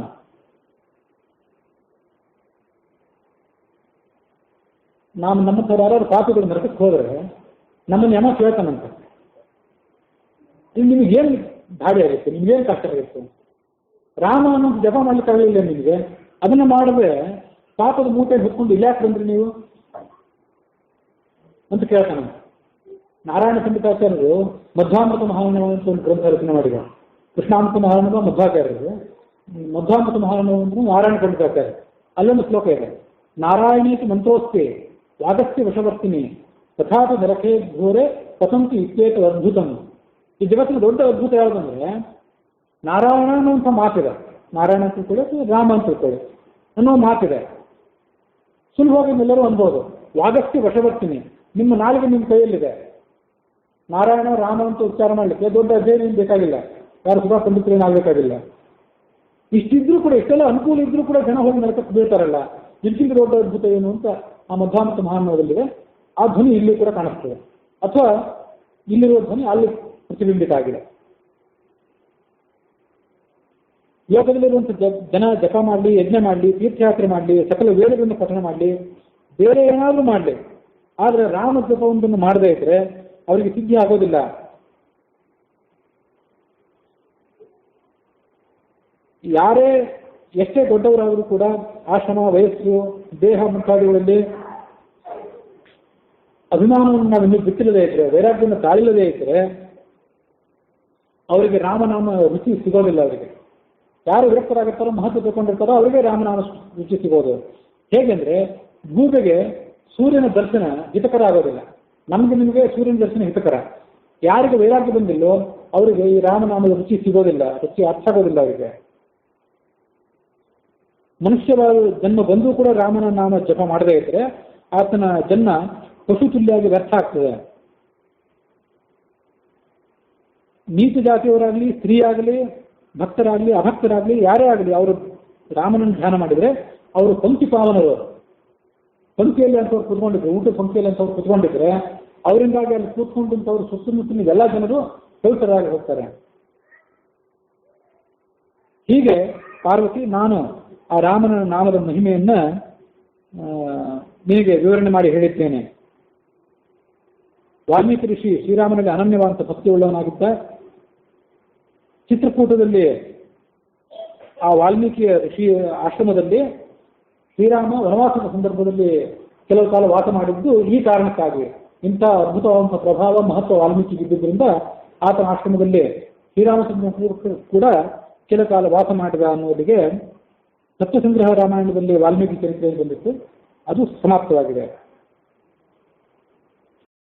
ನಮ್ಮ ಥರ ಯಾರು ಪಾಪಿಗಳು ನರಕಕ್ಕೆ ಹೋದರೆ ನಮ್ಮನ್ನು ಯಮ ಕೇಳ್ತಾನಂತ, ನಿಮಗೇನು ದಾಡಿ ಆಗುತ್ತೆ, ನಿಮ್ಗೇನು ಕಷ್ಟ ಆಗುತ್ತೆ, ರಾಮ ಅನ್ನೋದು ಜಪ ಮಾಡ್ಲಿಕ್ಕೆ ಆಗಲಿಲ್ಲ ನಿಮಗೆ, ಅದನ್ನ ಮಾಡಿದ್ರೆ ಪಾಪದ ಮೂಟೆ ಹೊತ್ಕೊಂಡು ಇಲ್ಲಾಕೆ ಬಂದ್ರಿ ನೀವು ಅಂತ ಕೇಳ್ತಾನೆ. ನಾರಾಯಣ ಪಂಡಿತಾಚಾರ್ಯರು ಮಧ್ವಾಮೃತ ಮಹಾರ್ಣವ ಅಂತ ಒಂದು ಗ್ರಂಥ ರಚನೆ ಮಾಡಿದ. ಕೃಷ್ಣಾಮೃತ ಮಹಾರ್ಣವ ಮಧ್ವಾಚಾರ್ಯರು, ಮಧ್ವಾಮೃತ ಮಹಾರ್ಣವ ಅಂದ್ರೆ ನಾರಾಯಣ ಪಂಡಿತಾಚಾರ್ಯ. ಅಲ್ಲೊಂದು ಶ್ಲೋಕ ಇದೆ, ನಾರಾಯಣೇತಿ ಮಂತ್ರೋಸ್ತೆ ಯಾಗಸ್ಯ ವಶವರ್ತಿನಿ ತಥಾಪ ನರಕೇ ಘೋರೆ ಪತಂತಿ ಇತ್ಯೇತ ಅದ್ಭುತಂ. ಈ ಜಗತ್ತಿನ ದೊಡ್ಡ ಅದ್ಭುತ ಯಾವುದಂದ್ರೆ ನಾರಾಯಣ ಅನ್ನುವಂಥ ಮಾತಿದೆ. ನಾರಾಯಣ ಅಂತ ತಿಳ್ಕೊಳ್ಳಿ, ರಾಮ ಅಂತ ತಿಳ್ಕೊಳ್ಳಿ ಅನ್ನೋ ಮಾತಿದೆ. ಸುಲಭವಾಗಿ ಎಲ್ಲರೂ ಅನ್ಬೋದು. ಯಾಗಸ್ಯ ವಶವರ್ತಿನಿ, ನಿಮ್ಮ ನಾಲಿಗೆ ನಿಮ್ಮ ಕೈಯಲ್ಲಿದೆ. ನಾರಾಯಣ ರಾಮ ಅಂತ ಉಚ್ಚಾರ ಮಾಡಲಿಕ್ಕೆ ದೊಡ್ಡ ಅಧ್ಯಯನ ಏನು ಬೇಕಾಗಿಲ್ಲ, ಯಾರು ಸುಧಾ ಪಂಡಿತರೇನಾಗಬೇಕಾಗಿಲ್ಲ. ಇಷ್ಟಿದ್ರೂ ಕೂಡ, ಇಷ್ಟೆಲ್ಲ ಅನುಕೂಲ ಇದ್ರೂ ಕೂಡ ಜನ ಹೋಗಿ ನರಕಕ್ಕೆ ಬೀಳ್ತಾರಲ್ಲ, ಇದಕ್ಕಿಂತ ದೊಡ್ಡ ಅದ್ಭುತ ಏನು ಅಂತ ಆ ಮಧ್ವಾಮೃತ ಮಹಾರ್ಣವದಲ್ಲಿದೆ. ಆ ಧ್ವನಿ ಇಲ್ಲಿ ಕೂಡ ಕಾಣಿಸ್ತದೆ, ಅಥವಾ ಇಲ್ಲಿರುವ ಧ್ವನಿ ಅಲ್ಲಿ ಪ್ರತಿಬಿಂಬಿತ ಆಗಿದೆ. ಯೋಗದಲ್ಲಿರುವಂಥ ಜನ ಜಪ ಮಾಡಲಿ, ಯಜ್ಞ ಮಾಡಲಿ, ತೀರ್ಥಯಾತ್ರೆ ಮಾಡಲಿ, ಸಕಲ ವೇದಗಳನ್ನು ಪಠಣ ಮಾಡಲಿ, ಬೇರೆ ಏನಾದರೂ ಮಾಡಲಿ, ಆದರೆ ರಾಮ ಜಪವೊಂದನ್ನು ಮಾಡದೇ ಇದ್ರೆ ಅವರಿಗೆ ಸಿದ್ಧಿ ಆಗೋದಿಲ್ಲ. ಯಾರೇ ಎಷ್ಟೇ ದೊಡ್ಡವರಾದರೂ ಕೂಡ ಆಶ್ರಮ, ವಯಸ್ಸು, ದೇಹ ಮುಂತಾದವುಗಳಲ್ಲಿ ಅಭಿಮಾನವನ್ನು ನಾವು ಇನ್ನೂ ಬಿಟ್ಟಿಲ್ಲದೇ ಇದ್ರೆ, ವೈರಾಗ್ಯವನ್ನು ತಾಳಿಲ್ಲದೇ ಇದ್ರೆ ಅವರಿಗೆ ರಾಮನಾಮ ರುಚಿ ಸಿಗೋದಿಲ್ಲ. ಅವರಿಗೆ ಯಾರು ವಿರಕ್ತರಾಗುತ್ತಾರೋ, ಮಹತ್ವ ತಗೊಂಡಿರ್ತಾರೋ ಅವರಿಗೆ ರಾಮನಾಮ ರುಚಿ ಸಿಗೋದು. ಹೇಗೆಂದ್ರೆ ಗೂಬೆಗೆ ಸೂರ್ಯನ ದರ್ಶನ ಹಿತಕರ ಆಗೋದಿಲ್ಲ, ನಮಗೆ ನಿಮಗೆ ಸೂರ್ಯನ ದರ್ಶನ ಹಿತಕರ. ಯಾರಿಗೆ ವೈರಾಗ್ಯ ಬಂದಿಲ್ಲೋ ಅವರಿಗೆ ಈ ರಾಮನಾಮದ ರುಚಿ ಸಿಗೋದಿಲ್ಲ, ರುಚಿ ಅರ್ಥ ಆಗೋದಿಲ್ಲ ಅವರಿಗೆ. ಮನುಷ್ಯ ಜನ್ಮ ಬಂದರೂ ಕೂಡ ರಾಮನ ನಾಮ ಜಪ ಮಾಡದೇ ಇದ್ರೆ ಆತನ ಜನ್ಮ ಪಶು ತುಲ್ಯಾಗಿ ವ್ಯರ್ಥ ಆಗ್ತದೆ. ನೀಚ ಜಾತಿಯವರಾಗಲಿ, ಸ್ತ್ರೀ ಆಗಲಿ, ಭಕ್ತರಾಗಲಿ, ಅಭಕ್ತರಾಗಲಿ, ಯಾರೇ ಆಗಲಿ, ಅವರು ರಾಮನನ್ನು ಧ್ಯಾನ ಮಾಡಿದರೆ ಅವರು ಪಂಕ್ತಿ ಪಾವನರು. ಪಂಕ್ತಿಯಲ್ಲಿ ಅಂತವ್ರು ಕೂತ್ಕೊಂಡಿದ್ರು, ಊಟ ಪಂಕ್ತಿಯಲ್ಲಿ ಅಂತವ್ರು ಕೂತ್ಕೊಂಡಿದ್ರೆ ಅವರಿಂದಾಗಿ ಅಲ್ಲಿ ಕೂತ್ಕೊಂಡಂಥವ್ರು ಸುತ್ತಮುತ್ತಲಿನ ಎಲ್ಲ ಜನರು ಪವಿತ್ರರಾಗಿ ಹೋಗ್ತಾರೆ. ಹೀಗೆ ಪಾರ್ವತಿ, ನಾನು ಆ ರಾಮನ ನಾಮದ ಮಹಿಮೆಯನ್ನ ನಿನಗೆ ವಿವರಣೆ ಮಾಡಿ ಹೇಳಿದ್ದೇನೆ. ವಾಲ್ಮೀಕಿ ಋಷಿ ಶ್ರೀರಾಮನಿಗೆ ಅನನ್ಯವಾದಂಥ ಭಕ್ತಿಯುಳ್ಳವನಾಗಿದ್ದ. ಚಿತ್ರಕೂಟದಲ್ಲಿ ಆ ವಾಲ್ಮೀಕಿಯ ಋಷಿ ಆಶ್ರಮದಲ್ಲಿ ಶ್ರೀರಾಮ ವನವಾಸದ ಸಂದರ್ಭದಲ್ಲಿ ಕೆಲವು ಕಾಲ ವಾಸ ಮಾಡಿದ್ದು ಈ ಕಾರಣಕ್ಕಾಗಿ. ಇಂಥ ಅದ್ಭುತವಾದಂಥ ಪ್ರಭಾವ, ಮಹತ್ವ ವಾಲ್ಮೀಕಿಗೆ ಇದ್ದುದರಿಂದ ಆತನ ಆಶ್ರಮದಲ್ಲಿ ಶ್ರೀರಾಮಚಂದ್ರ ಕೂಡ ಕೆಲ ಕಾಲ ವಾಸ ಮಾಡಿದ ಅನ್ನೋದಿಗೆ ಸತ್ಯಸಂಗ್ರಹ ರಾಮಾಯಣದಲ್ಲಿ ವಾಲ್ಮೀಕಿ ಚರಿತ್ರೆಯಲ್ಲಿ ಬಂದಿತ್ತು. ಅದು ಸಮಾಪ್ತವಾಗಿದೆ.